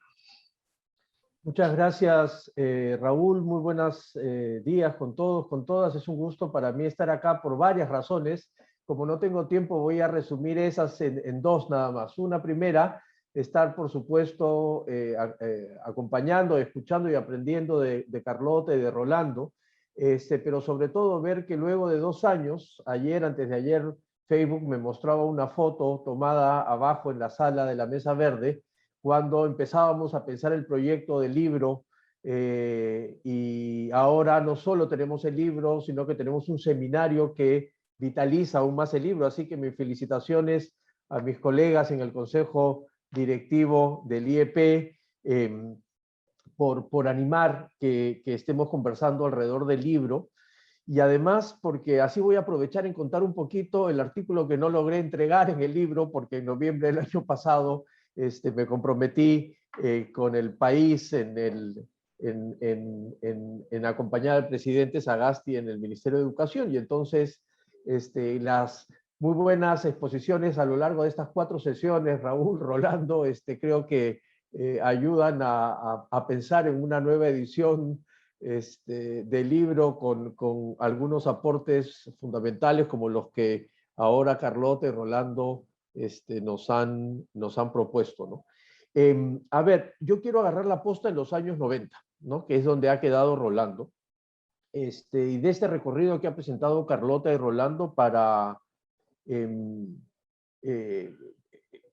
Muchas gracias, Raúl. Muy buenos días con todos, con todas. Es un gusto para mí estar acá por varias razones. Como no tengo tiempo, voy a resumir esas en 2 nada más. Una primera, estar, por supuesto, acompañando, escuchando y aprendiendo de Carlota y de Rolando, pero sobre todo ver que luego de 2 años, antes de ayer, Facebook me mostraba una foto tomada abajo en la sala de la Mesa Verde, cuando empezábamos a pensar el proyecto del libro, y ahora no solo tenemos el libro, sino que tenemos un seminario que vitaliza aún más el libro, así que mis felicitaciones a mis colegas en el Consejo Directivo del IEP por animar que estemos conversando alrededor del libro, y además porque así voy a aprovechar en contar un poquito el artículo que no logré entregar en el libro, porque en noviembre del año pasado me comprometí con el país en acompañar al presidente Sagasti en el Ministerio de Educación, y entonces las muy buenas exposiciones a lo largo de estas 4 sesiones, Raúl, Rolando, creo que ayudan a pensar en una nueva edición del libro con algunos aportes fundamentales como los que ahora Carlota y Rolando nos han propuesto, ¿no? A ver, yo quiero agarrar la posta en los años 90, ¿no? Que es donde ha quedado Rolando, y de este recorrido que ha presentado Carlota y Rolando para,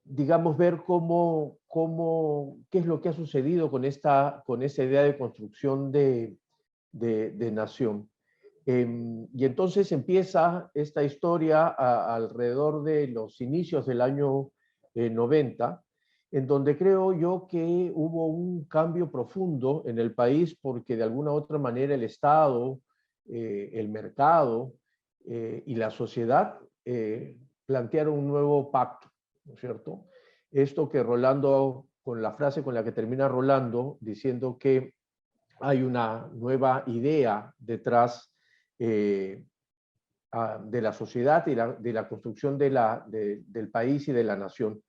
digamos, ver qué es lo que ha sucedido con esa idea de construcción de nación. Y entonces empieza esta historia alrededor de los inicios del año 90, en donde creo yo que hubo un cambio profundo en el país, porque de alguna u otra manera el Estado, el mercado y la sociedad plantearon un nuevo pacto, ¿no es cierto? Esto que Rolando, con la frase con la que termina Rolando, diciendo que hay una nueva idea detrás de la sociedad y de la construcción del país y de la nación.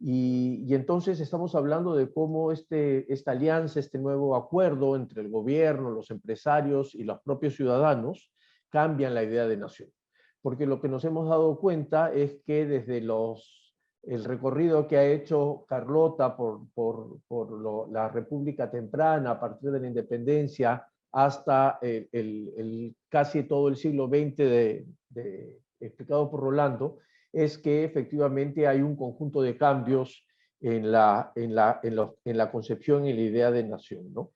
Y entonces estamos hablando de cómo esta alianza, este nuevo acuerdo entre el gobierno, los empresarios y los propios ciudadanos cambian la idea de nación. Porque lo que nos hemos dado cuenta es que desde el recorrido que ha hecho Carlota por la República temprana, a partir de la independencia, hasta casi todo el siglo XX explicado por Rolando, es que efectivamente hay un conjunto de cambios en la concepción y la idea de nación, ¿no?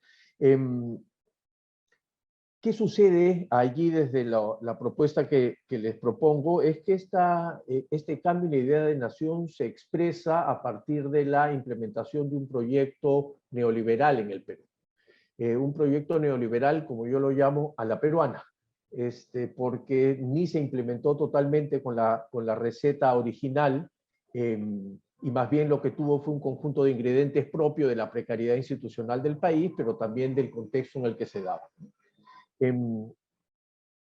¿Qué sucede allí desde la propuesta que les propongo? Es que este cambio en la idea de nación se expresa a partir de la implementación de un proyecto neoliberal en el Perú. Un proyecto neoliberal, como yo lo llamo, a la peruana, porque ni se implementó totalmente con la receta original, y más bien lo que tuvo fue un conjunto de ingredientes propio de la precariedad institucional del país, pero también del contexto en el que se daba.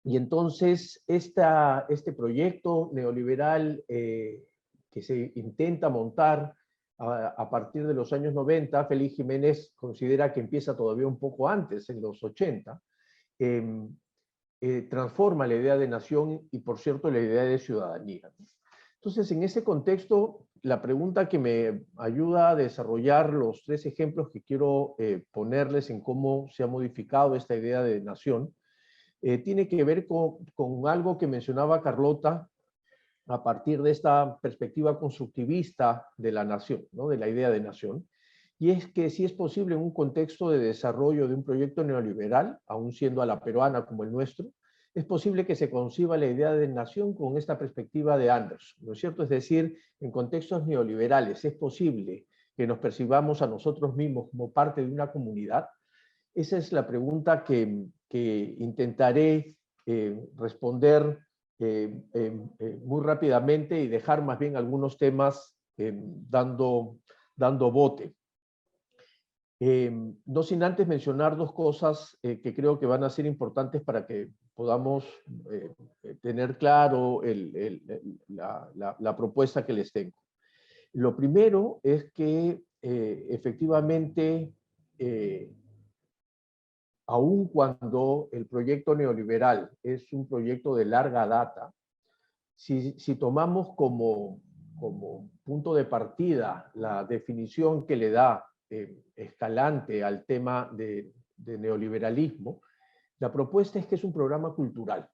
Y entonces este proyecto neoliberal que se intenta montar a partir de los años 90, Félix Jiménez considera que empieza todavía un poco antes, en los 80, transforma la idea de nación y, por cierto, la idea de ciudadanía. Entonces, en ese contexto, la pregunta que me ayuda a desarrollar los 3 ejemplos que quiero ponerles en cómo se ha modificado esta idea de nación, tiene que ver con algo que mencionaba Carlota a partir de esta perspectiva constructivista de la nación, ¿no? De la idea de nación, y es que sí es posible en un contexto de desarrollo de un proyecto neoliberal, aún siendo a la peruana como el nuestro, es posible que se conciba la idea de nación con esta perspectiva de Anderson, ¿no es cierto? Es decir, en contextos neoliberales es posible que nos percibamos a nosotros mismos como parte de una comunidad. Esa es la pregunta que intentaré responder muy rápidamente y dejar más bien algunos temas dando bote. No sin antes mencionar 2 cosas que creo que van a ser importantes para que podamos tener claro la propuesta que les tengo. Lo primero es que efectivamente, aun cuando el proyecto neoliberal es un proyecto de larga data, si tomamos como punto de partida la definición que le da Escalante al tema de neoliberalismo, la propuesta es que es un programa cultural.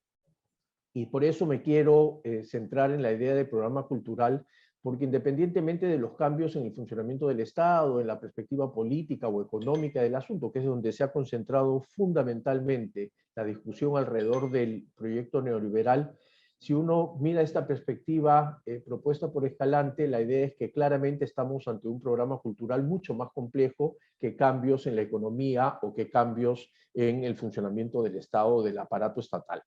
Y por eso me quiero centrar en la idea de programa cultural, porque independientemente de los cambios en el funcionamiento del Estado, en la perspectiva política o económica del asunto, que es donde se ha concentrado fundamentalmente la discusión alrededor del proyecto neoliberal, si uno mira esta perspectiva propuesta por Escalante, la idea es que claramente estamos ante un programa cultural mucho más complejo que cambios en la economía o que cambios en el funcionamiento del Estado o del aparato estatal.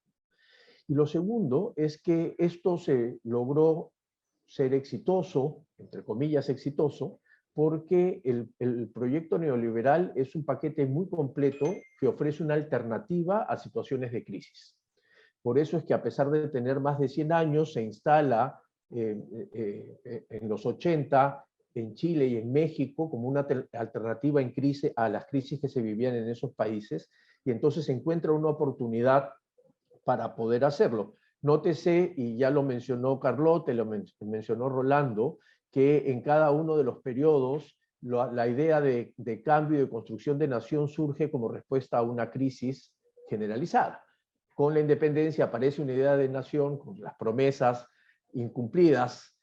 Y lo segundo es que esto se logró ser exitoso, entre comillas exitoso, porque el proyecto neoliberal es un paquete muy completo que ofrece una alternativa a situaciones de crisis. Por eso es que a pesar de tener más de 100 años, se instala en los 80 en Chile y en México como una alternativa en crisis a las crisis que se vivían en esos países, y entonces se encuentra una oportunidad para poder hacerlo. Nótese, y ya lo mencionó Carlota, lo mencionó Rolando, que en cada uno de los periodos la idea de cambio y de construcción de nación surge como respuesta a una crisis generalizada. Con la independencia aparece una idea de nación, con las promesas incumplidas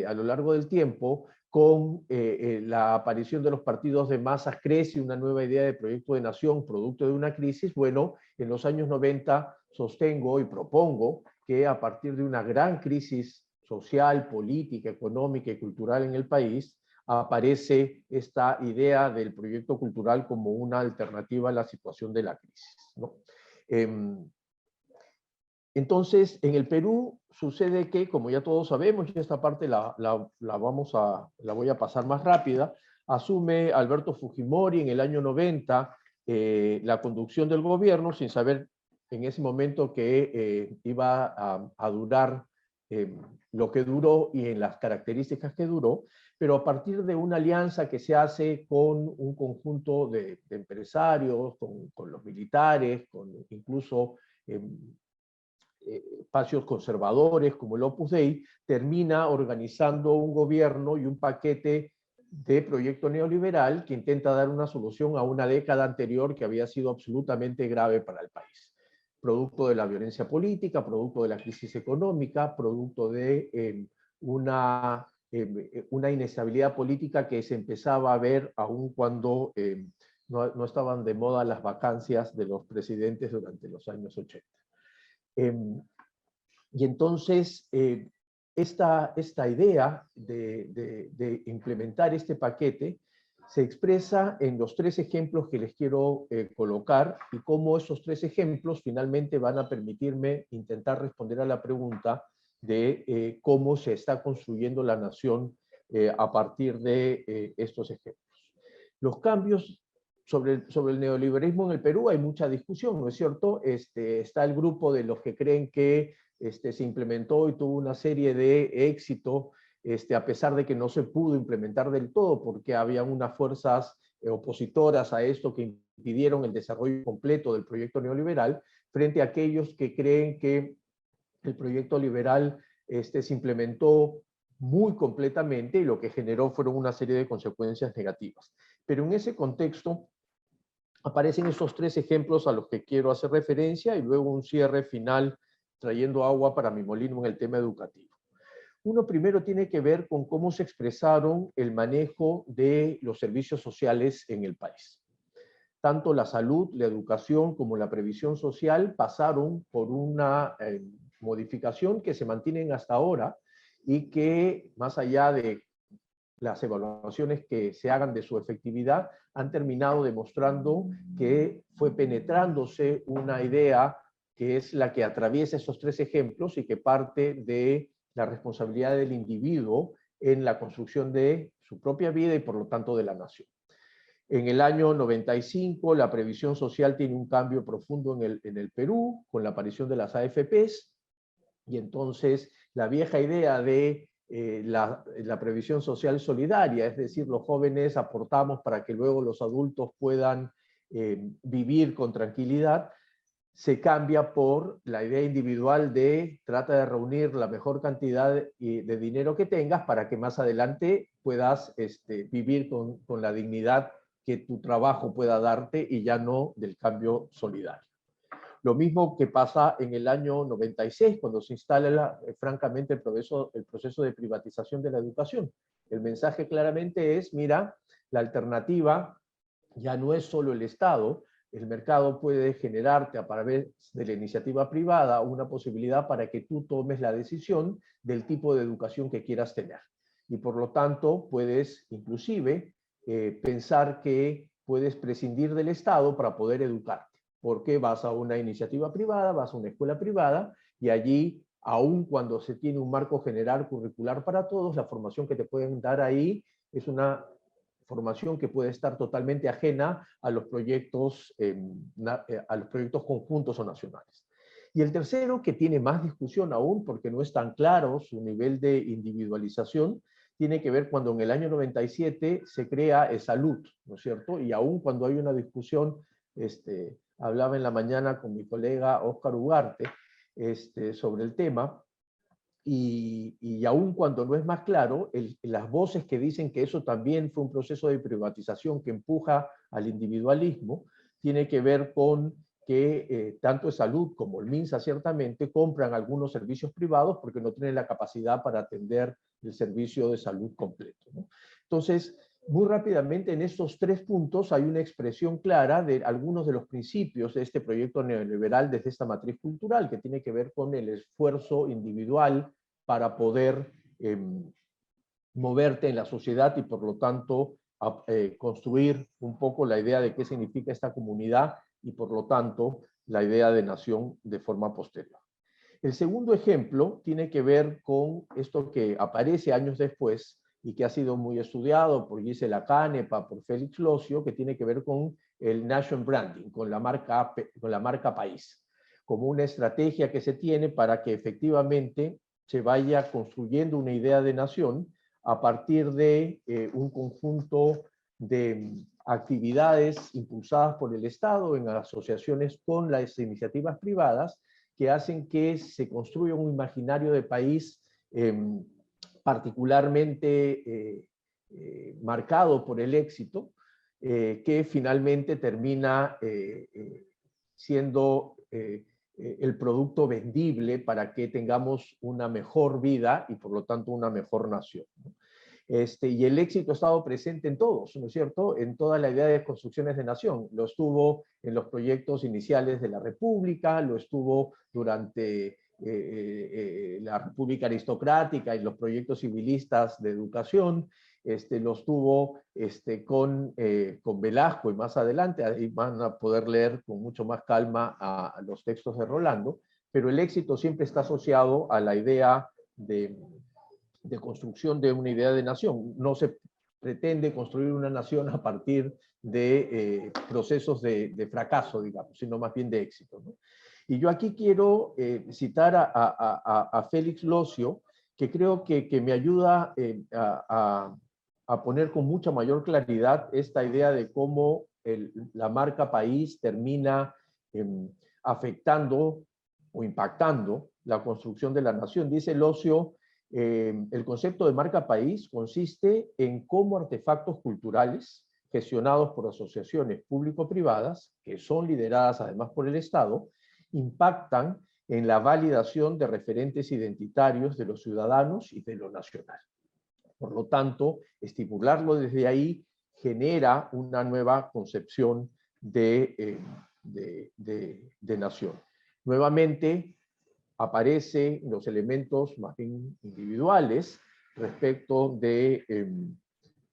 a lo largo del tiempo, con la aparición de los partidos de masas crece una nueva idea de proyecto de nación, producto de una crisis. Bueno, en los años 90 sostengo y propongo que a partir de una gran crisis social, política, económica y cultural en el país, aparece esta idea del proyecto cultural como una alternativa a la situación de la crisis, ¿no? Entonces, en el Perú sucede que, como ya todos sabemos, y esta parte la voy a pasar más rápida, asume Alberto Fujimori en el año 90 la conducción del gobierno, sin saber en ese momento que iba a durar lo que duró y en las características que duró, pero a partir de una alianza que se hace con un conjunto de empresarios, con los militares, con incluso espacios conservadores como el Opus Dei, termina organizando un gobierno y un paquete de proyecto neoliberal que intenta dar una solución a una década anterior que había sido absolutamente grave para el país. Producto de la violencia política, producto de la crisis económica, producto de una inestabilidad política que se empezaba a ver aún cuando no estaban de moda las vacancias de los presidentes durante los años 80. Y entonces, esta idea de implementar este paquete se expresa en los 3 ejemplos que les quiero colocar, y cómo esos 3 ejemplos finalmente van a permitirme intentar responder a la pregunta de cómo se está construyendo la nación a partir de estos ejemplos. Los cambios sobre el neoliberalismo en el Perú hay mucha discusión, ¿no es cierto? Está el grupo de los que creen que se implementó y tuvo una serie de éxito, a pesar de que no se pudo implementar del todo, porque había unas fuerzas opositoras a esto que impidieron el desarrollo completo del proyecto neoliberal, frente a aquellos que creen que el proyecto liberal se implementó muy completamente y lo que generó fueron una serie de consecuencias negativas. Pero en ese contexto aparecen esos tres ejemplos a los que quiero hacer referencia y luego un cierre final trayendo agua para mi molino en el tema educativo. Uno primero tiene que ver con cómo se expresaron el manejo de los servicios sociales en el país. Tanto la salud, la educación como la previsión social pasaron por una modificación que se mantienen hasta ahora y que, más allá de las evaluaciones que se hagan de su efectividad, han terminado demostrando que fue penetrándose una idea que es la que atraviesa esos tres ejemplos y que parte de la responsabilidad del individuo en la construcción de su propia vida y por lo tanto de la nación. En el año 95 la previsión social tiene un cambio profundo en el Perú con la aparición de las AFPs y entonces la vieja idea de la previsión social solidaria, es decir, los jóvenes aportamos para que luego los adultos puedan vivir con tranquilidad, se cambia por la idea individual de trata de reunir la mejor cantidad de dinero que tengas para que más adelante puedas vivir con la dignidad que tu trabajo pueda darte y ya no del cambio solidario. Lo mismo que pasa en el año 96, cuando se instala francamente el proceso de privatización de la educación. El mensaje claramente es, mira, la alternativa ya no es solo el Estado, el mercado puede generarte a través de la iniciativa privada una posibilidad para que tú tomes la decisión del tipo de educación que quieras tener. Y por lo tanto puedes inclusive pensar que puedes prescindir del Estado para poder educarte. Porque vas a una iniciativa privada, vas a una escuela privada y allí, aun cuando se tiene un marco general curricular para todos, la formación que te pueden dar ahí es una formación que puede estar totalmente ajena a los proyectos conjuntos o nacionales. Y el tercero, que tiene más discusión aún, porque no es tan claro su nivel de individualización, tiene que ver cuando en el año 97 se crea salud, ¿no es cierto? Y aún cuando hay una discusión, hablaba en la mañana con mi colega Óscar Ugarte sobre el tema, y aún cuando no es más claro, las voces que dicen que eso también fue un proceso de privatización que empuja al individualismo, tiene que ver con que tanto salud como el MINSA ciertamente compran algunos servicios privados porque no tienen la capacidad para atender el servicio de salud completo, ¿no? Entonces, muy rápidamente en estos tres puntos hay una expresión clara de algunos de los principios de este proyecto neoliberal desde esta matriz cultural, que tiene que ver con el esfuerzo individual para poder moverte en la sociedad y por lo tanto construir un poco la idea de qué significa esta comunidad y por lo tanto la idea de nación de forma posterior. El segundo ejemplo tiene que ver con esto que aparece años después y que ha sido muy estudiado por Gisela Canepa, por Félix Locio, que tiene que ver con el nation branding, con la marca país, como una estrategia que se tiene para que efectivamente se vaya construyendo una idea de nación a partir de un conjunto de actividades impulsadas por el Estado en asociaciones con las iniciativas privadas que hacen que se construya un imaginario de país particularmente marcado por el éxito, que finalmente termina siendo el producto vendible para que tengamos una mejor vida y por lo tanto una mejor nación, ¿no? Y el éxito ha estado presente en todos, ¿no es cierto? En toda la idea de construcciones de nación. Lo estuvo en los proyectos iniciales de la República, lo estuvo durante la República Aristocrática y los proyectos civilistas de educación, lo estuvo con Velasco y más adelante, ahí van a poder leer con mucho más calma a los textos de Rolando, pero el éxito siempre está asociado a la idea de construcción de una idea de nación. No se pretende construir una nación a partir de procesos de fracaso, digamos, sino más bien de éxito, ¿no? Y yo aquí quiero citar a Félix Locio, que creo que me ayuda a poner con mucha mayor claridad esta idea de cómo la marca país termina afectando o impactando la construcción de la nación. Dice Locio, el concepto de marca país consiste en cómo artefactos culturales gestionados por asociaciones público-privadas, que son lideradas además por el Estado, impactan en la validación de referentes identitarios de los ciudadanos y de lo nacional. Por lo tanto, estipularlo desde ahí genera una nueva concepción de nación. Nuevamente, aparecen los elementos más bien individuales respecto de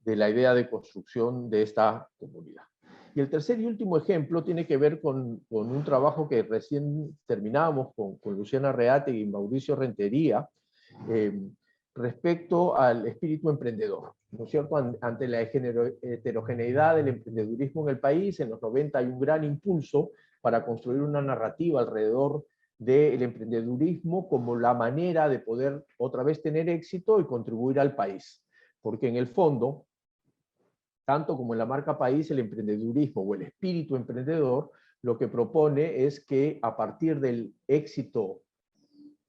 la idea de construcción de esta comunidad. Y el tercer y último ejemplo tiene que ver con un trabajo que recién terminamos con Luciana Reategui y Mauricio Rentería, respecto al espíritu emprendedor, ¿no es cierto? Ante la heterogeneidad del emprendedurismo en el país, en los 90 hay un gran impulso para construir una narrativa alrededor del emprendedurismo como la manera de poder otra vez tener éxito y contribuir al país. Porque en el fondo, tanto como en la marca país, el emprendedurismo o el espíritu emprendedor lo que propone es que a partir del éxito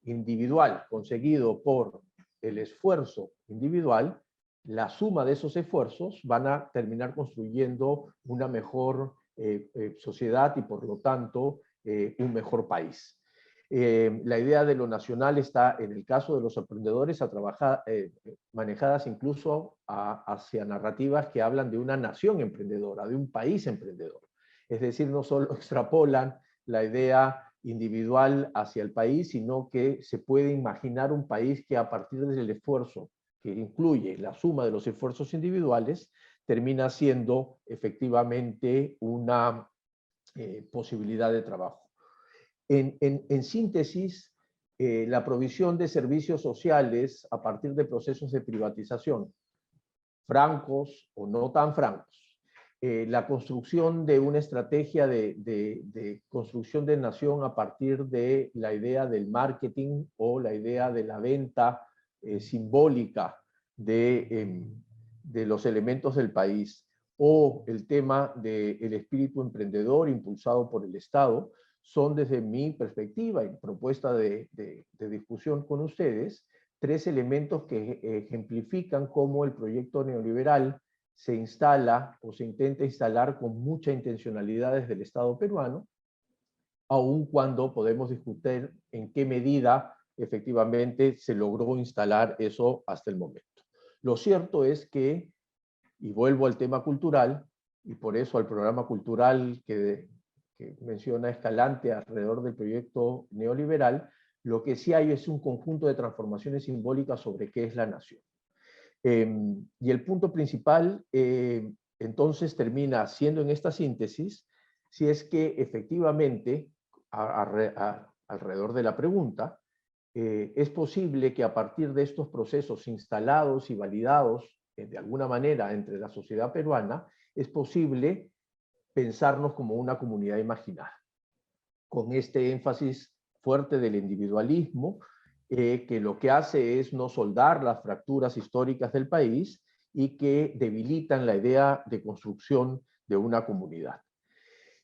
individual conseguido por el esfuerzo individual, la suma de esos esfuerzos van a terminar construyendo una mejor sociedad y por lo tanto un mejor país. La idea de lo nacional está, en el caso de los emprendedores, manejadas incluso hacia narrativas que hablan de una nación emprendedora, de un país emprendedor. Es decir, no solo extrapolan la idea individual hacia el país, sino que se puede imaginar un país que a partir del esfuerzo, que incluye la suma de los esfuerzos individuales, termina siendo efectivamente una posibilidad de trabajo. En síntesis, la provisión de servicios sociales a partir de procesos de privatización, francos o no tan francos, la construcción de una estrategia de construcción de nación a partir de la idea del marketing o la idea de la venta simbólica de los elementos del país, o el tema del espíritu emprendedor impulsado por el Estado, son desde mi perspectiva y propuesta de discusión con ustedes, tres elementos que ejemplifican cómo el proyecto neoliberal se instala o se intenta instalar con mucha intencionalidad desde el Estado peruano, aun cuando podemos discutir en qué medida efectivamente se logró instalar eso hasta el momento. Lo cierto es que, y vuelvo al tema cultural, y por eso al programa cultural que menciona Escalante alrededor del proyecto neoliberal, lo que sí hay es un conjunto de transformaciones simbólicas sobre qué es la nación. Y el punto principal, entonces, termina siendo en esta síntesis, si es que efectivamente, alrededor de la pregunta, es posible que a partir de estos procesos instalados y validados de alguna manera entre la sociedad peruana, es posible pensarnos como una comunidad imaginada, con este énfasis fuerte del individualismo, que lo que hace es no soldar las fracturas históricas del país y que debilitan la idea de construcción de una comunidad.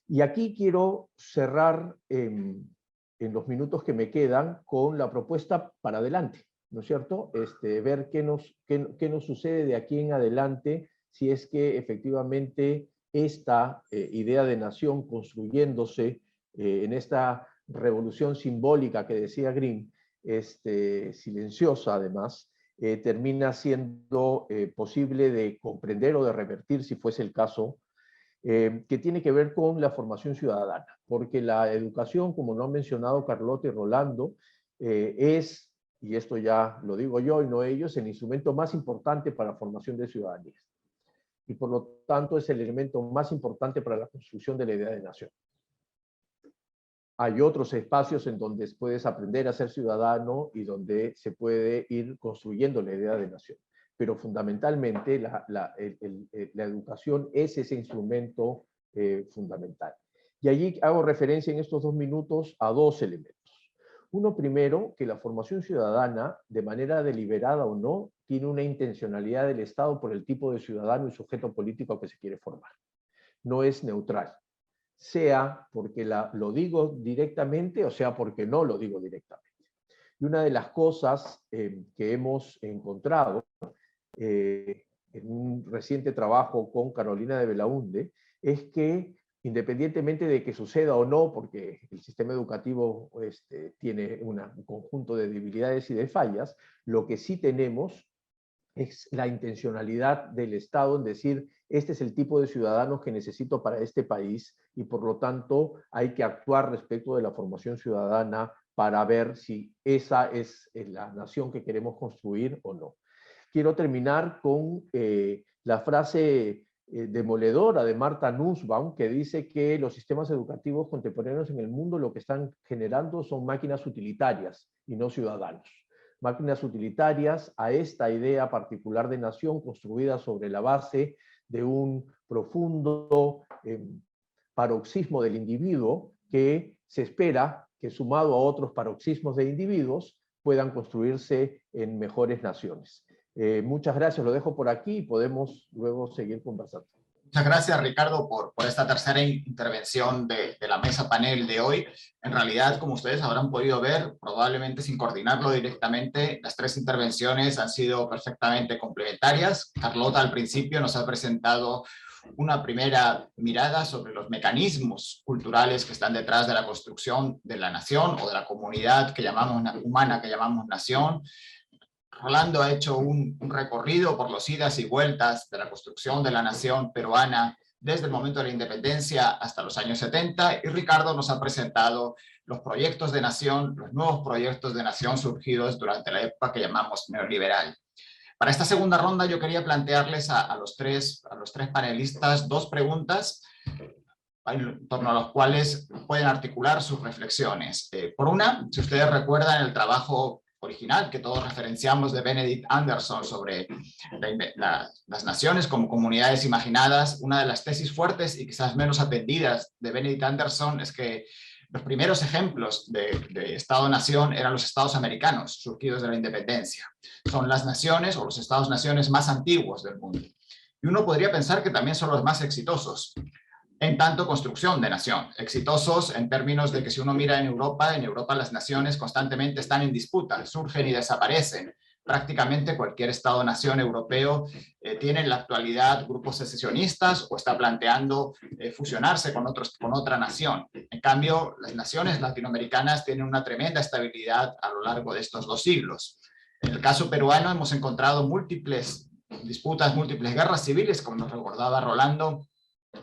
Y aquí quiero cerrar en los minutos que me quedan con la propuesta para adelante, ¿no es cierto? Ver qué nos sucede de aquí en adelante si es que efectivamente esta idea de nación construyéndose en esta revolución simbólica que decía Green, silenciosa además, termina siendo posible de comprender o de revertir, si fuese el caso, que tiene que ver con la formación ciudadana, porque la educación, como lo han mencionado Carlota y Rolando, es, y esto ya lo digo yo y no ellos, el instrumento más importante para la formación de ciudadanía. Y por lo tanto es el elemento más importante para la construcción de la idea de nación. Hay otros espacios en donde puedes aprender a ser ciudadano y donde se puede ir construyendo la idea de nación. pero fundamentalmente la educación es ese instrumento fundamental. Y allí hago referencia en estos 2 minutos a 2 elementos. Uno primero, que la formación ciudadana, de manera deliberada o no, tiene una intencionalidad del Estado por el tipo de ciudadano y sujeto político que se quiere formar. No es neutral, sea porque lo digo directamente o sea porque no lo digo directamente. Y una de las cosas que hemos encontrado en un reciente trabajo con Carolina de Belaunde es que, independientemente de que suceda o no, porque el sistema educativo tiene un conjunto de debilidades y de fallas, lo que sí tenemos es la intencionalidad del Estado en decir, este es el tipo de ciudadanos que necesito para este país y por lo tanto hay que actuar respecto de la formación ciudadana para ver si esa es la nación que queremos construir o no. Quiero terminar con la frase demoledora de Martha Nussbaum, que dice que los sistemas educativos contemporáneos en el mundo lo que están generando son máquinas utilitarias y no ciudadanos. Máquinas utilitarias a esta idea particular de nación construida sobre la base de un profundo paroxismo del individuo que se espera que, sumado a otros paroxismos de individuos, puedan construirse en mejores naciones. Muchas gracias, lo dejo por aquí y podemos luego seguir conversando. Muchas gracias, Ricardo, por esta tercera intervención de la mesa panel de hoy. En realidad, como ustedes habrán podido ver, probablemente sin coordinarlo directamente, las 3 intervenciones han sido perfectamente complementarias. Carlota al principio nos ha presentado una primera mirada sobre los mecanismos culturales que están detrás de la construcción de la nación o de la comunidad que llamamos humana, que llamamos nación. Rolando ha hecho un recorrido por los idas y vueltas de la construcción de la nación peruana desde el momento de la independencia hasta los años 70, y Ricardo nos ha presentado los proyectos de nación, los nuevos proyectos de nación surgidos durante la época que llamamos neoliberal. Para esta segunda ronda yo quería plantearles a los tres panelistas 2 preguntas en torno a las cuales pueden articular sus reflexiones. Por una, si ustedes recuerdan el trabajo original que todos referenciamos de Benedict Anderson sobre las naciones como comunidades imaginadas, una de las tesis fuertes y quizás menos atendidas de Benedict Anderson es que los primeros ejemplos de Estado-nación eran los estados americanos surgidos de la independencia. Son las naciones o los estados-naciones más antiguos del mundo. Y uno podría pensar que también son los más exitosos en tanto construcción de nación, exitosos en términos de que si uno mira en Europa las naciones constantemente están en disputa, surgen y desaparecen. Prácticamente cualquier Estado-nación europeo tiene en la actualidad grupos secesionistas o está planteando fusionarse con otra nación. En cambio, las naciones latinoamericanas tienen una tremenda estabilidad a lo largo de estos 2 siglos. En el caso peruano hemos encontrado múltiples disputas, múltiples guerras civiles, como nos recordaba Rolando,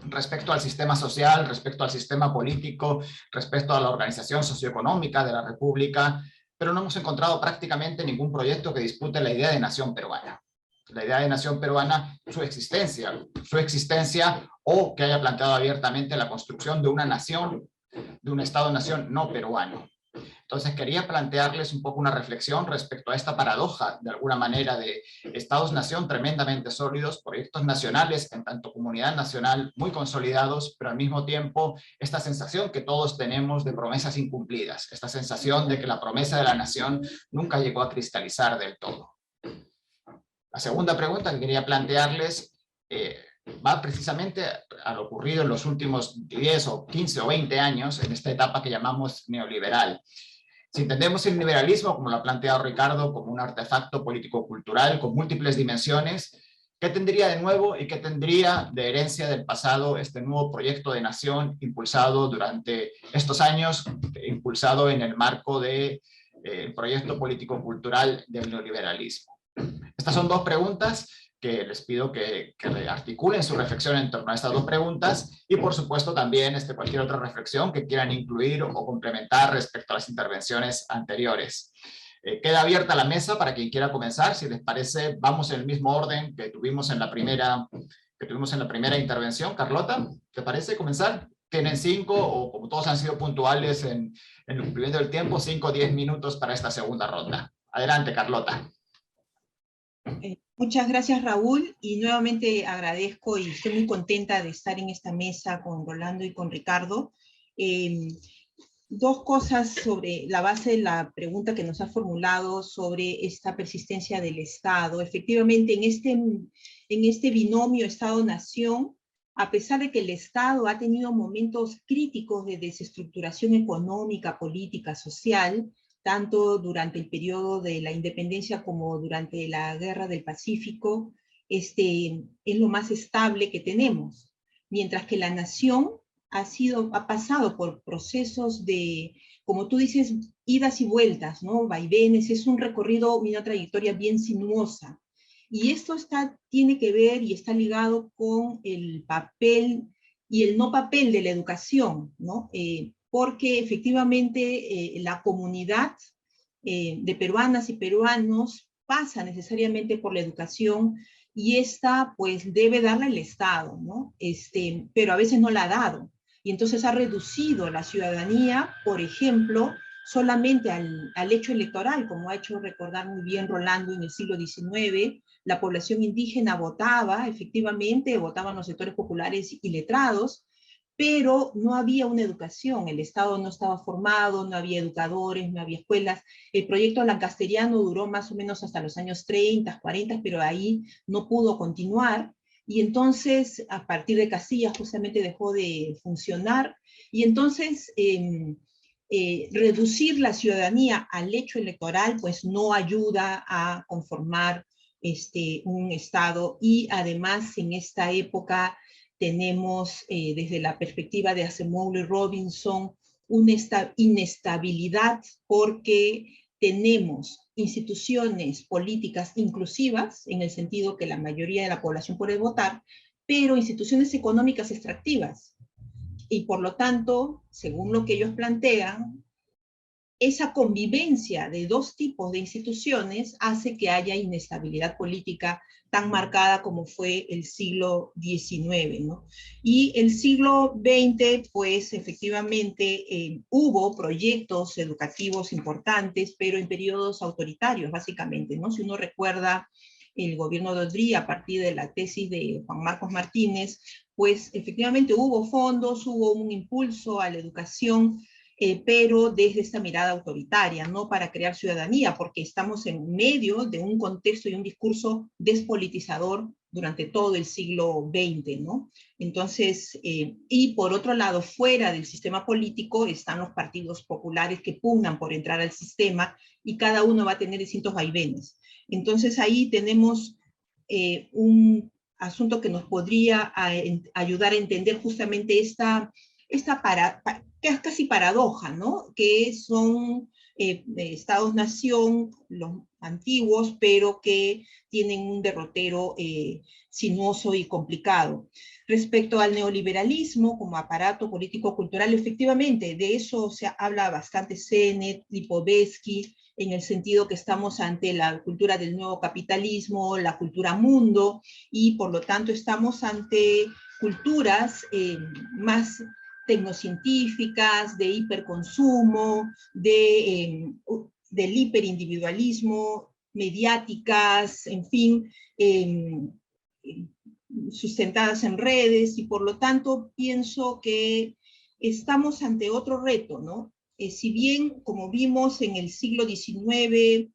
respecto al sistema social, respecto al sistema político, respecto a la organización socioeconómica de la República, pero no hemos encontrado prácticamente ningún proyecto que dispute la idea de nación peruana. La idea de nación peruana, su existencia o que haya planteado abiertamente la construcción de una nación, de un Estado-nación no peruano. Entonces quería plantearles un poco una reflexión respecto a esta paradoja, de alguna manera, de estados-nación tremendamente sólidos, proyectos nacionales en tanto comunidad nacional muy consolidados, pero al mismo tiempo esta sensación que todos tenemos de promesas incumplidas, esta sensación de que la promesa de la nación nunca llegó a cristalizar del todo. La segunda pregunta que quería plantearles va precisamente a lo ocurrido en los últimos 10 o 15 o 20 años en esta etapa que llamamos neoliberal. Si entendemos el liberalismo, como lo ha planteado Ricardo, como un artefacto político-cultural con múltiples dimensiones, ¿qué tendría de nuevo y qué tendría de herencia del pasado este nuevo proyecto de nación impulsado durante estos años, impulsado en el marco del proyecto político-cultural del neoliberalismo? Estas son 2 preguntas que les pido que articulen su reflexión en torno a estas 2 preguntas y por supuesto también cualquier otra reflexión que quieran incluir o complementar respecto a las intervenciones anteriores. Queda abierta la mesa para quien quiera comenzar. Si les parece, vamos en el mismo orden que tuvimos en la primera intervención. Carlota, ¿te parece comenzar? Tienen 5, o como todos han sido puntuales en el cumplimiento del tiempo, 5 o 10 minutos para esta segunda ronda. Adelante, Carlota. Muchas gracias, Raúl, y nuevamente agradezco y estoy muy contenta de estar en esta mesa con Rolando y con Ricardo. Dos cosas sobre la base de la pregunta que nos ha formulado sobre esta persistencia del Estado. Efectivamente, en este binomio Estado-Nación, a pesar de que el Estado ha tenido momentos críticos de desestructuración económica, política, social, tanto durante el periodo de la independencia como durante la Guerra del Pacífico, es lo más estable que tenemos. Mientras que la nación ha pasado por procesos de, como tú dices, idas y vueltas, ¿no? Vaivenes, es un recorrido, una trayectoria bien sinuosa. Y esto tiene que ver y está ligado con el papel y el no papel de la educación, ¿no? Porque efectivamente la comunidad de peruanas y peruanos pasa necesariamente por la educación y esta pues debe darla el Estado, ¿no? Pero a veces no la ha dado. Y entonces ha reducido la ciudadanía, por ejemplo, solamente al hecho electoral, como ha hecho recordar muy bien Rolando en el siglo XIX, la población indígena votaba, efectivamente, votaban los sectores populares y letrados, pero no había una educación, el Estado no estaba formado, no había educadores, no había escuelas. El proyecto lancasteriano duró más o menos hasta los años 30, 40, pero ahí no pudo continuar. Y entonces, a partir de Casillas, justamente dejó de funcionar. Y entonces, reducir la ciudadanía al hecho electoral, pues no ayuda a conformar un Estado. Y además, en esta época, tenemos desde la perspectiva de Acemoglu y Robinson una inestabilidad porque tenemos instituciones políticas inclusivas, en el sentido que la mayoría de la población puede votar, pero instituciones económicas extractivas. Y por lo tanto, según lo que ellos plantean, esa convivencia de dos tipos de instituciones hace que haya inestabilidad política tan marcada como fue el siglo XIX, ¿no? Y el siglo XX, pues efectivamente hubo proyectos educativos importantes, pero en periodos autoritarios, básicamente, ¿no? Si uno recuerda el gobierno de Odrí a partir de la tesis de Juan Marcos Martínez, pues efectivamente hubo fondos, hubo un impulso a la educación, pero desde esta mirada autoritaria, no para crear ciudadanía, porque estamos en medio de un contexto y un discurso despolitizador durante todo el siglo XX, ¿no? Entonces, y por otro lado, fuera del sistema político están los partidos populares que pugnan por entrar al sistema y cada uno va a tener distintos vaivenes. Entonces ahí tenemos un asunto que nos podría ayudar a entender justamente esta que es casi paradoja, ¿no? Que son estados-nación, los antiguos, pero que tienen un derrotero sinuoso y complicado. Respecto al neoliberalismo como aparato político-cultural, efectivamente, de eso se habla bastante Sennett, Lipovetsky, en el sentido que estamos ante la cultura del nuevo capitalismo, la cultura mundo, y por lo tanto estamos ante culturas más tecnocientíficas, de hiperconsumo, del hiperindividualismo, mediáticas, en fin, sustentadas en redes, y por lo tanto pienso que estamos ante otro reto, ¿no? Si bien, como vimos en el siglo XIX,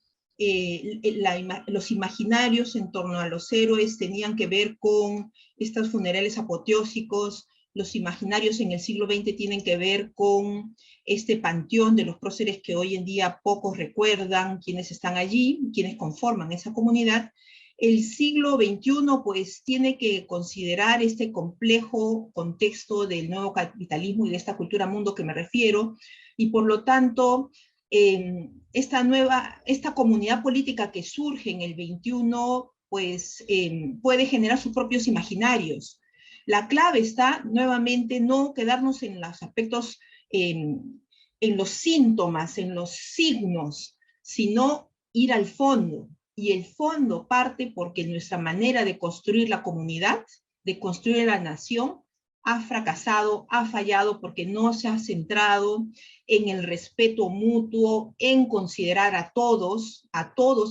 los imaginarios en torno a los héroes tenían que ver con estos funerales apoteósicos, los imaginarios en el siglo XX tienen que ver con este panteón de los próceres que hoy en día pocos recuerdan, quienes están allí, quienes conforman esa comunidad. El siglo XXI pues tiene que considerar este complejo contexto del nuevo capitalismo y de esta cultura mundo que me refiero, y por lo tanto esta comunidad política que surge en el XXI pues puede generar sus propios imaginarios. La clave está nuevamente no quedarnos en los aspectos, en los síntomas, en los signos, sino ir al fondo. Y el fondo parte porque nuestra manera de construir la comunidad, de construir la nación, ha fracasado, ha fallado porque no se ha centrado en el respeto mutuo, en considerar a todos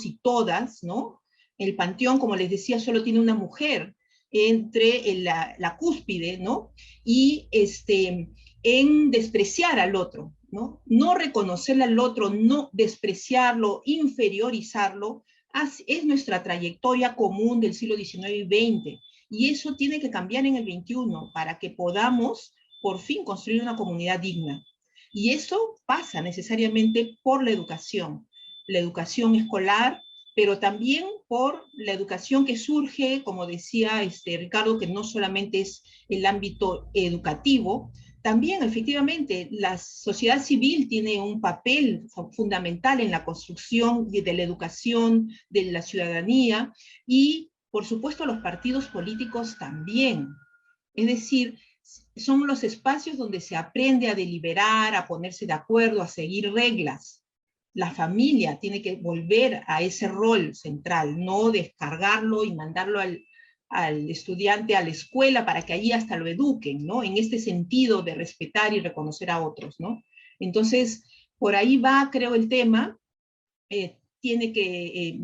y todas, ¿no? El panteón, como les decía, solo tiene una mujer entre la cúspide, ¿no? Y en despreciar al otro, ¿no? No reconocerle al otro, no despreciarlo, inferiorizarlo, es nuestra trayectoria común del siglo XIX y XX. Y eso tiene que cambiar en el XXI para que podamos por fin construir una comunidad digna. Y eso pasa necesariamente por la educación escolar, pero también por la educación que surge, como decía Ricardo, que no solamente es el ámbito educativo, también efectivamente la sociedad civil tiene un papel fundamental en la construcción de la educación, de la ciudadanía, y por supuesto los partidos políticos también. Es decir, son los espacios donde se aprende a deliberar, a ponerse de acuerdo, a seguir reglas. La familia tiene que volver a ese rol central, no descargarlo y mandarlo al estudiante a la escuela para que allí hasta lo eduquen, ¿no? En este sentido de respetar y reconocer a otros, ¿no? Entonces, por ahí va, creo, el tema.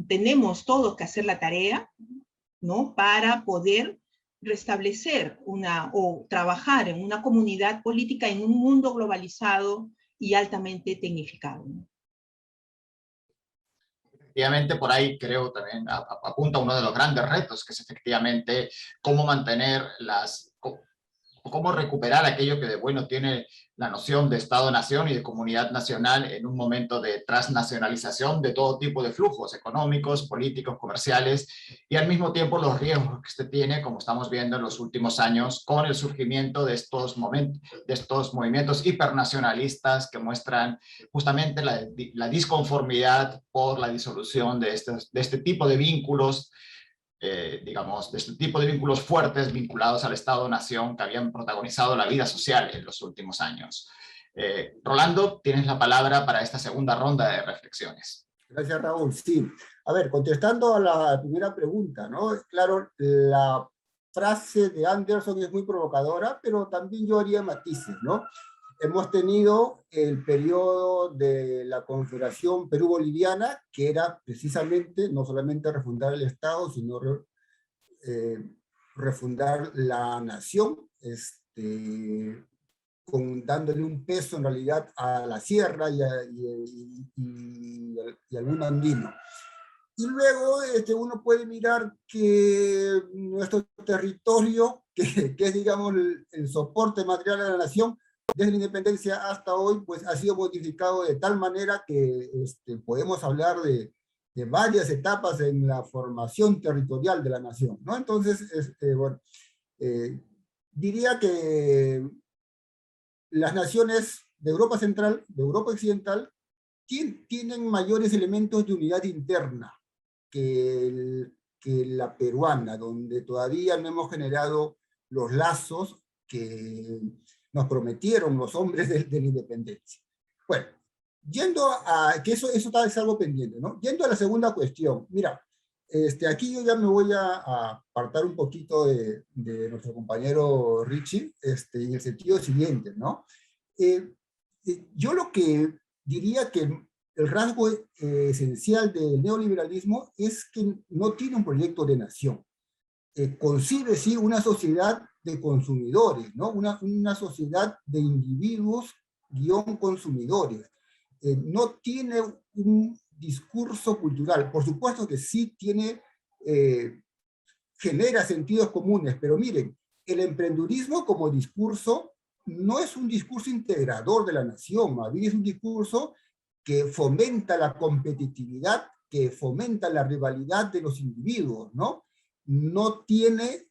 Tenemos todos que hacer la tarea, ¿no? Para poder restablecer o trabajar en una comunidad política en un mundo globalizado y altamente tecnificado, ¿no? Efectivamente, por ahí creo también apunta uno de los grandes retos, que es efectivamente cómo mantener cómo recuperar aquello que de bueno tiene la noción de Estado-nación y de comunidad nacional en un momento de transnacionalización de todo tipo de flujos económicos, políticos, comerciales, y al mismo tiempo los riesgos que se tiene, como estamos viendo en los últimos años, con el surgimiento de estos movimientos hipernacionalistas que muestran justamente la disconformidad por la disolución de este tipo de vínculos, digamos, de este tipo de vínculos fuertes vinculados al Estado-Nación que habían protagonizado la vida social en los últimos años. Rolando, tienes la palabra para esta segunda ronda de reflexiones. Gracias, Raúl. Sí, a ver, contestando a la primera pregunta, ¿no? Claro, la frase de Anderson es muy provocadora, pero también yo haría matices, ¿no? Hemos tenido el periodo de la Confederación Perú-Boliviana, que era precisamente no solamente refundar el Estado, sino refundar la nación, dándole un peso en realidad a la sierra y al mundo andino. Y luego uno puede mirar que nuestro territorio, que es digamos el soporte material de la nación, desde la independencia hasta hoy, pues ha sido modificado de tal manera que podemos hablar de varias etapas en la formación territorial de la nación, ¿no? Entonces, bueno, diría que las naciones de Europa Central, de Europa Occidental, tienen mayores elementos de unidad interna que la peruana, donde todavía no hemos generado los lazos que nos prometieron los hombres de la independencia. Bueno, yendo a, que eso está es algo pendiente, ¿no? Yendo a la segunda cuestión, mira, aquí yo ya me voy a apartar un poquito de nuestro compañero Richie, en el sentido siguiente, ¿no? Yo lo que diría que el rasgo esencial del neoliberalismo es que no tiene un proyecto de nación. Concibe, sí, una sociedad de consumidores, ¿no? Una sociedad de individuos guión consumidores. No tiene un discurso cultural. Por supuesto que sí tiene, genera sentidos comunes, pero miren, el emprendurismo como discurso no es un discurso integrador de la nación, más bien es un discurso que fomenta la competitividad, que fomenta la rivalidad de los individuos, ¿no? No tiene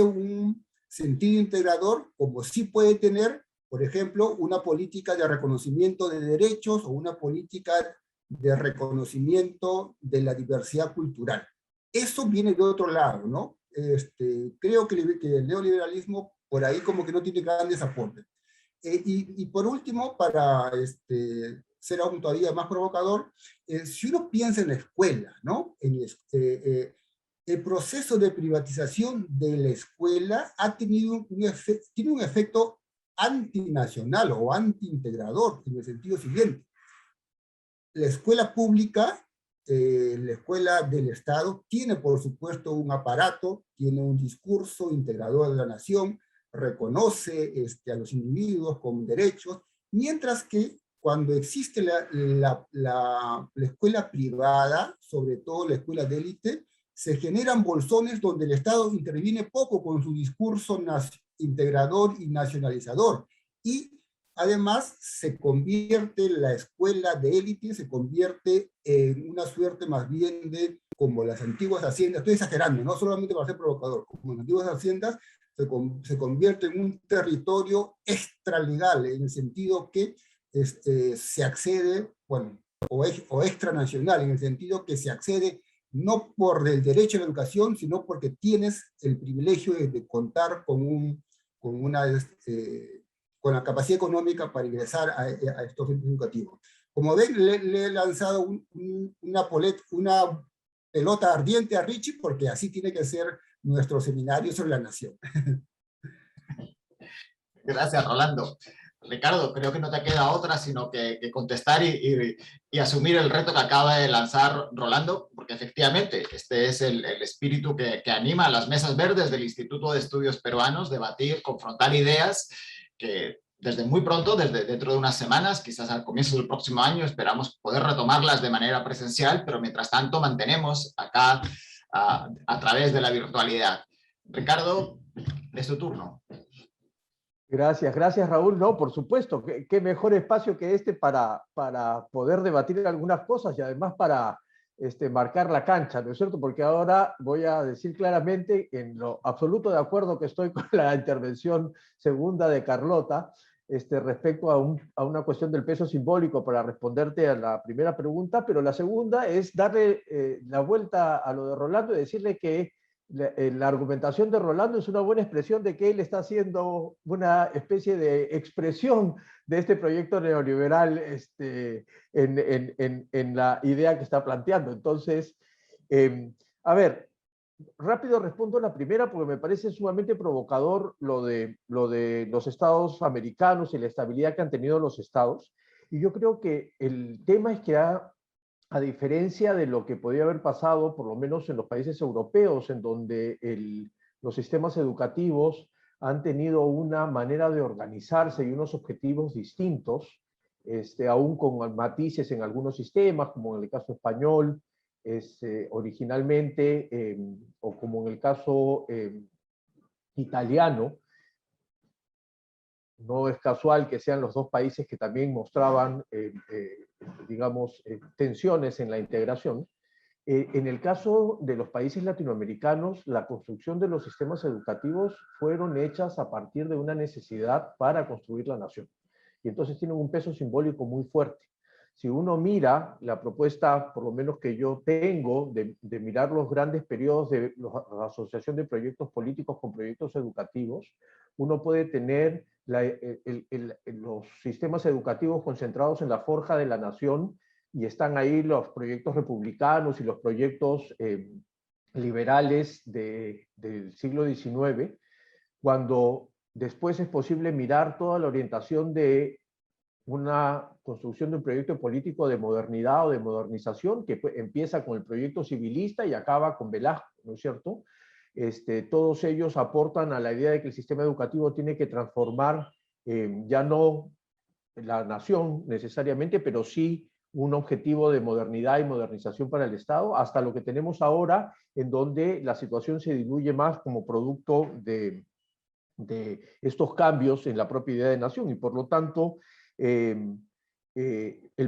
un sentido integrador como sí puede tener, por ejemplo, una política de reconocimiento de derechos o una política de reconocimiento de la diversidad cultural. Eso viene de otro lado, ¿no? Creo que el neoliberalismo por ahí como que no tiene grandes aportes. Y por último, para ser aún todavía más provocador, si uno piensa en la escuela, ¿no? El proceso de privatización de la escuela tiene un efecto antinacional o antiintegrador, en el sentido siguiente. La escuela pública la escuela del Estado tiene, por supuesto, un aparato, tiene un discurso integrador de la nación, reconoce a los individuos con derechos, mientras que cuando existe la escuela privada, sobre todo la escuela de élite, se generan bolsones donde el Estado interviene poco con su discurso integrador y nacionalizador. Y además se convierte la escuela de élite, se convierte en una suerte más bien de, como las antiguas haciendas, estoy exagerando, no solamente para ser provocador, como las antiguas haciendas, se convierte en un territorio extralegal, en el sentido que se accede, bueno, o extranacional, en el sentido que se accede no por el derecho a la educación, sino porque tienes el privilegio de contar con con la capacidad económica para ingresar a estos centros educativos. Como ven, le he lanzado una pelota ardiente a Richie, porque así tiene que ser nuestro seminario sobre la nación. Gracias, Rolando. Ricardo, creo que no te queda otra sino que contestar y asumir el reto que acaba de lanzar Rolando, porque efectivamente este es el espíritu que anima a las mesas verdes del Instituto de Estudios Peruanos, debatir, confrontar ideas que desde muy pronto, desde dentro de unas semanas, quizás al comienzo del próximo año, esperamos poder retomarlas de manera presencial, pero mientras tanto mantenemos acá a través de la virtualidad. Ricardo, es tu turno. Gracias, gracias Raúl. No, por supuesto, qué mejor espacio que este para poder debatir algunas cosas y además para marcar la cancha, ¿no es cierto? Porque ahora voy a decir claramente, en lo absoluto de acuerdo que estoy con la intervención segunda de Carlota, respecto a una cuestión del peso simbólico para responderte a la primera pregunta, pero la segunda es darle la vuelta a lo de Rolando y decirle que la argumentación de Rolando es una buena expresión de que él está haciendo una especie de expresión de este proyecto neoliberal en la idea que está planteando. Entonces, a ver, rápido respondo a la primera porque me parece sumamente provocador lo de los estados americanos y la estabilidad que han tenido los estados. Y yo creo que el tema es que a diferencia de lo que podía haber pasado, por lo menos en los países europeos, en donde los sistemas educativos han tenido una manera de organizarse y unos objetivos distintos, aún con matices en algunos sistemas, como en el caso español, originalmente, o como en el caso italiano. No es casual que sean los dos países que también mostraban, digamos, tensiones en la integración. En el caso de los países latinoamericanos, la construcción de los sistemas educativos fueron hechas a partir de una necesidad para construir la nación. Y entonces tienen un peso simbólico muy fuerte. Si uno mira la propuesta, por lo menos que yo tengo, de mirar los grandes periodos de la asociación de proyectos políticos con proyectos educativos, uno puede tener los sistemas educativos concentrados en la forja de la nación, y están ahí los proyectos republicanos y los proyectos liberales del siglo XIX, cuando después es posible mirar toda la orientación de una construcción de un proyecto político de modernidad o de modernización que empieza con el proyecto civilista y acaba con Velasco, ¿no es cierto? Todos ellos aportan a la idea de que el sistema educativo tiene que transformar ya no la nación necesariamente, pero sí un objetivo de modernidad y modernización para el Estado, hasta lo que tenemos ahora, en donde la situación se diluye más como producto de estos cambios en la propia idea de nación, y por lo tanto el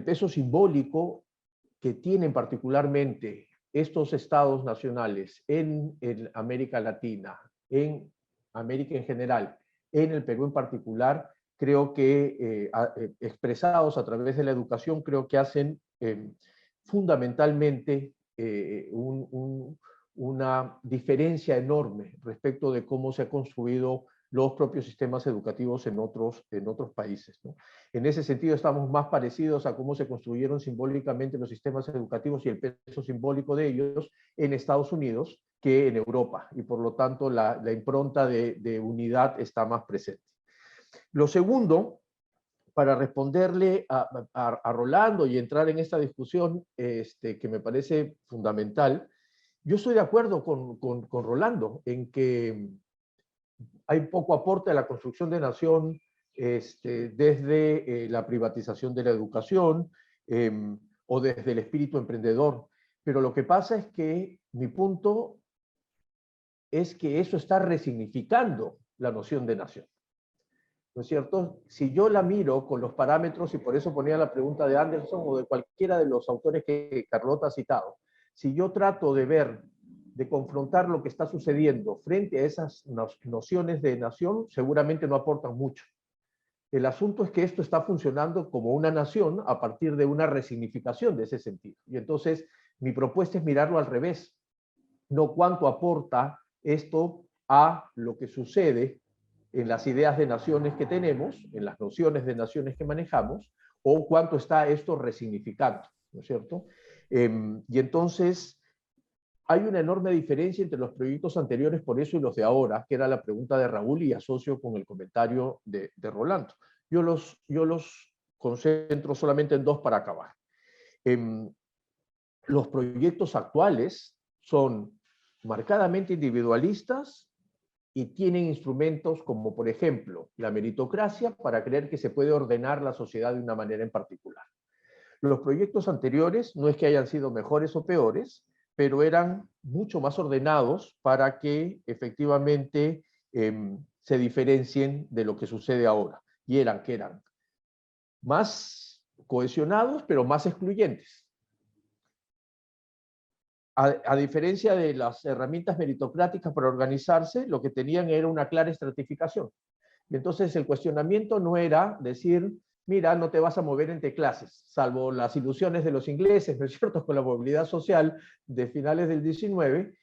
peso simbólico que tienen particularmente estos estados nacionales en América Latina, en América en general, en el Perú en particular, creo que expresados a través de la educación, creo que hacen fundamentalmente una diferencia enorme respecto de cómo se ha construido los propios sistemas educativos en otros países, ¿no? En ese sentido estamos más parecidos a cómo se construyeron simbólicamente los sistemas educativos y el peso simbólico de ellos en Estados Unidos que en Europa, y por lo tanto la impronta de unidad está más presente. Lo segundo, para responderle a Rolando y entrar en esta discusión que me parece fundamental, yo estoy de acuerdo con Rolando en que hay poco aporte a la construcción de nación desde la privatización de la educación o desde el espíritu emprendedor. Pero lo que pasa es que mi punto es que eso está resignificando la noción de nación. ¿No es cierto? Si yo la miro con los parámetros, y por eso ponía la pregunta de Anderson o de cualquiera de los autores que Carlota ha citado, si yo trato de ver, de confrontar lo que está sucediendo frente a esas nociones de nación, seguramente no aportan mucho. El asunto es que esto está funcionando como una nación a partir de una resignificación de ese sentido. Y entonces mi propuesta es mirarlo al revés. No cuánto aporta esto a lo que sucede en las ideas de naciones que tenemos, en las nociones de naciones que manejamos, o cuánto está esto resignificando, ¿no es cierto? Y entonces hay una enorme diferencia entre los proyectos anteriores, por eso, y los de ahora, que era la pregunta de Raúl, y asocio con el comentario de Rolando. Yo los concentro solamente en dos para acabar. Los proyectos actuales son marcadamente individualistas y tienen instrumentos como, por ejemplo, la meritocracia para creer que se puede ordenar la sociedad de una manera en particular. Los proyectos anteriores no es que hayan sido mejores o peores, pero eran mucho más ordenados para que efectivamente se diferencien de lo que sucede ahora. Y eran más cohesionados, pero más excluyentes. A diferencia de las herramientas meritocráticas para organizarse, lo que tenían era una clara estratificación. Y entonces el cuestionamiento no era decir, mira, no te vas a mover entre clases, salvo las ilusiones de los ingleses, ¿no es cierto?, con la movilidad social de finales del 19,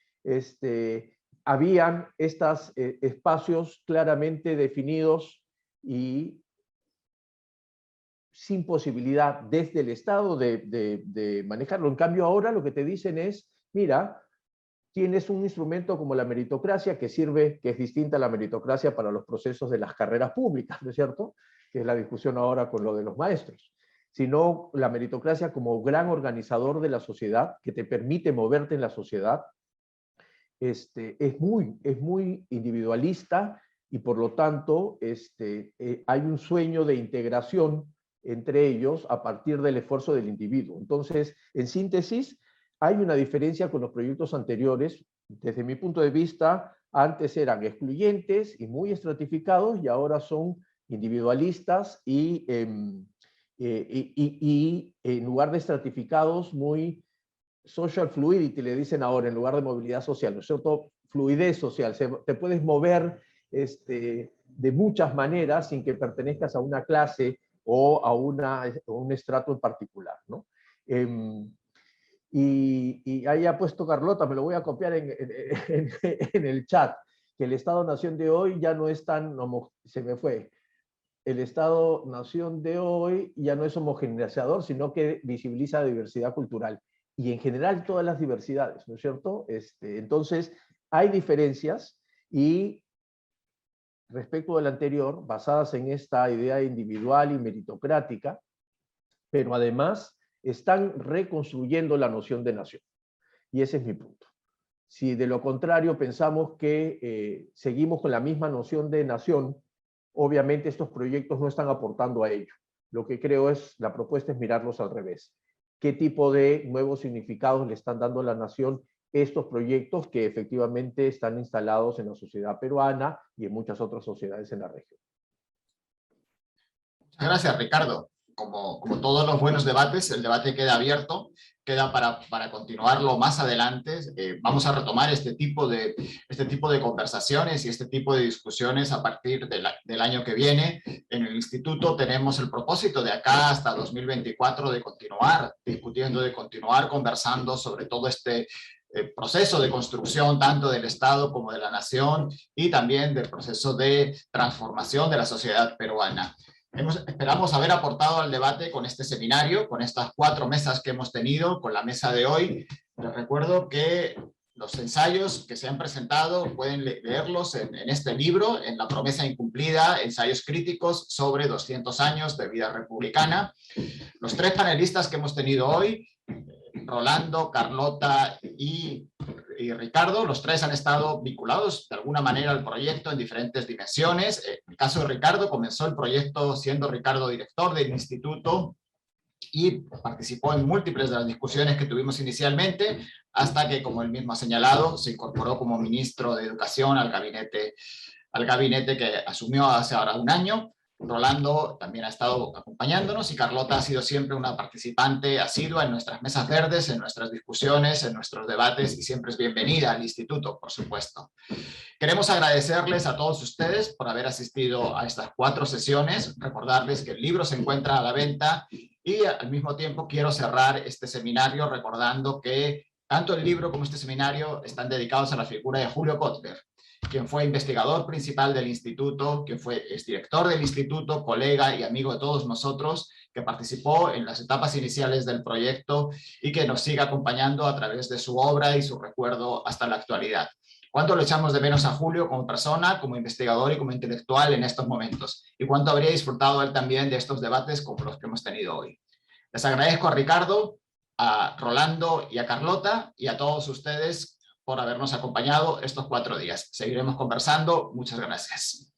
habían estos espacios claramente definidos y sin posibilidad desde el Estado de manejarlo. En cambio, ahora lo que te dicen es, mira, tienes un instrumento como la meritocracia que sirve, que es distinta a la meritocracia para los procesos de las carreras públicas, ¿no es cierto?, que es la discusión ahora con lo de los maestros, sino la meritocracia como gran organizador de la sociedad, que te permite moverte en la sociedad, es muy individualista y por lo tanto hay un sueño de integración entre ellos a partir del esfuerzo del individuo. Entonces, en síntesis, hay una diferencia con los proyectos anteriores. Desde mi punto de vista, antes eran excluyentes y muy estratificados y ahora son individualistas y en lugar de estratificados, muy social fluidity, le dicen ahora, en lugar de movilidad social, ¿no es cierto? Fluidez social, te puedes mover de muchas maneras sin que pertenezcas a una clase o a un estrato en particular, ¿no? Y ahí ha puesto Carlota, me lo voy a copiar en el chat, que el Estado-Nación de hoy ya no es tan, se me fue, el Estado-Nación de hoy ya no es homogeneizador, sino que visibiliza la diversidad cultural y en general todas las diversidades, ¿no es cierto? Entonces, hay diferencias y respecto del anterior, basadas en esta idea individual y meritocrática, pero además están reconstruyendo la noción de nación. Y ese es mi punto. Si de lo contrario pensamos que seguimos con la misma noción de nación, obviamente estos proyectos no están aportando a ello. Lo que creo la propuesta es mirarlos al revés. ¿Qué tipo de nuevos significados le están dando a la nación estos proyectos que efectivamente están instalados en la sociedad peruana y en muchas otras sociedades en la región? Muchas gracias, Ricardo. Como todos los buenos debates, el debate queda abierto, queda para continuarlo más adelante. Vamos a retomar este tipo de conversaciones y este tipo de discusiones a partir del año que viene. En el instituto tenemos el propósito de acá hasta 2024 de continuar discutiendo, de continuar conversando sobre todo este proceso de construcción tanto del Estado como de la nación y también del proceso de transformación de la sociedad peruana. Esperamos haber aportado al debate con este seminario, con estas 4 mesas que hemos tenido, con la mesa de hoy. Les recuerdo que los ensayos que se han presentado pueden leerlos en este libro, en La promesa incumplida, ensayos críticos sobre 200 años de vida republicana. Los tres panelistas que hemos tenido hoy, Rolando, Carlota y Ricardo, los tres han estado vinculados de alguna manera al proyecto en diferentes dimensiones. En el caso de Ricardo, comenzó el proyecto siendo Ricardo director del instituto y participó en múltiples de las discusiones que tuvimos inicialmente, hasta que, como él mismo ha señalado, se incorporó como ministro de Educación al gabinete que asumió hace ahora un año. Rolando también ha estado acompañándonos y Carlota ha sido siempre una participante asidua en nuestras mesas verdes, en nuestras discusiones, en nuestros debates, y siempre es bienvenida al instituto, por supuesto. Queremos agradecerles a todos ustedes por haber asistido a estas 4 sesiones, recordarles que el libro se encuentra a la venta y al mismo tiempo quiero cerrar este seminario recordando que tanto el libro como este seminario están dedicados a la figura de Julio Kotler, quien fue investigador principal del instituto, quien fue exdirector del instituto, colega y amigo de todos nosotros, que participó en las etapas iniciales del proyecto y que nos sigue acompañando a través de su obra y su recuerdo hasta la actualidad. ¿Cuánto lo echamos de menos a Julio como persona, como investigador y como intelectual en estos momentos? ¿Y cuánto habría disfrutado él también de estos debates como los que hemos tenido hoy? Les agradezco a Ricardo, a Rolando y a Carlota y a todos ustedes por habernos acompañado estos 4 días. Seguiremos conversando. Muchas gracias.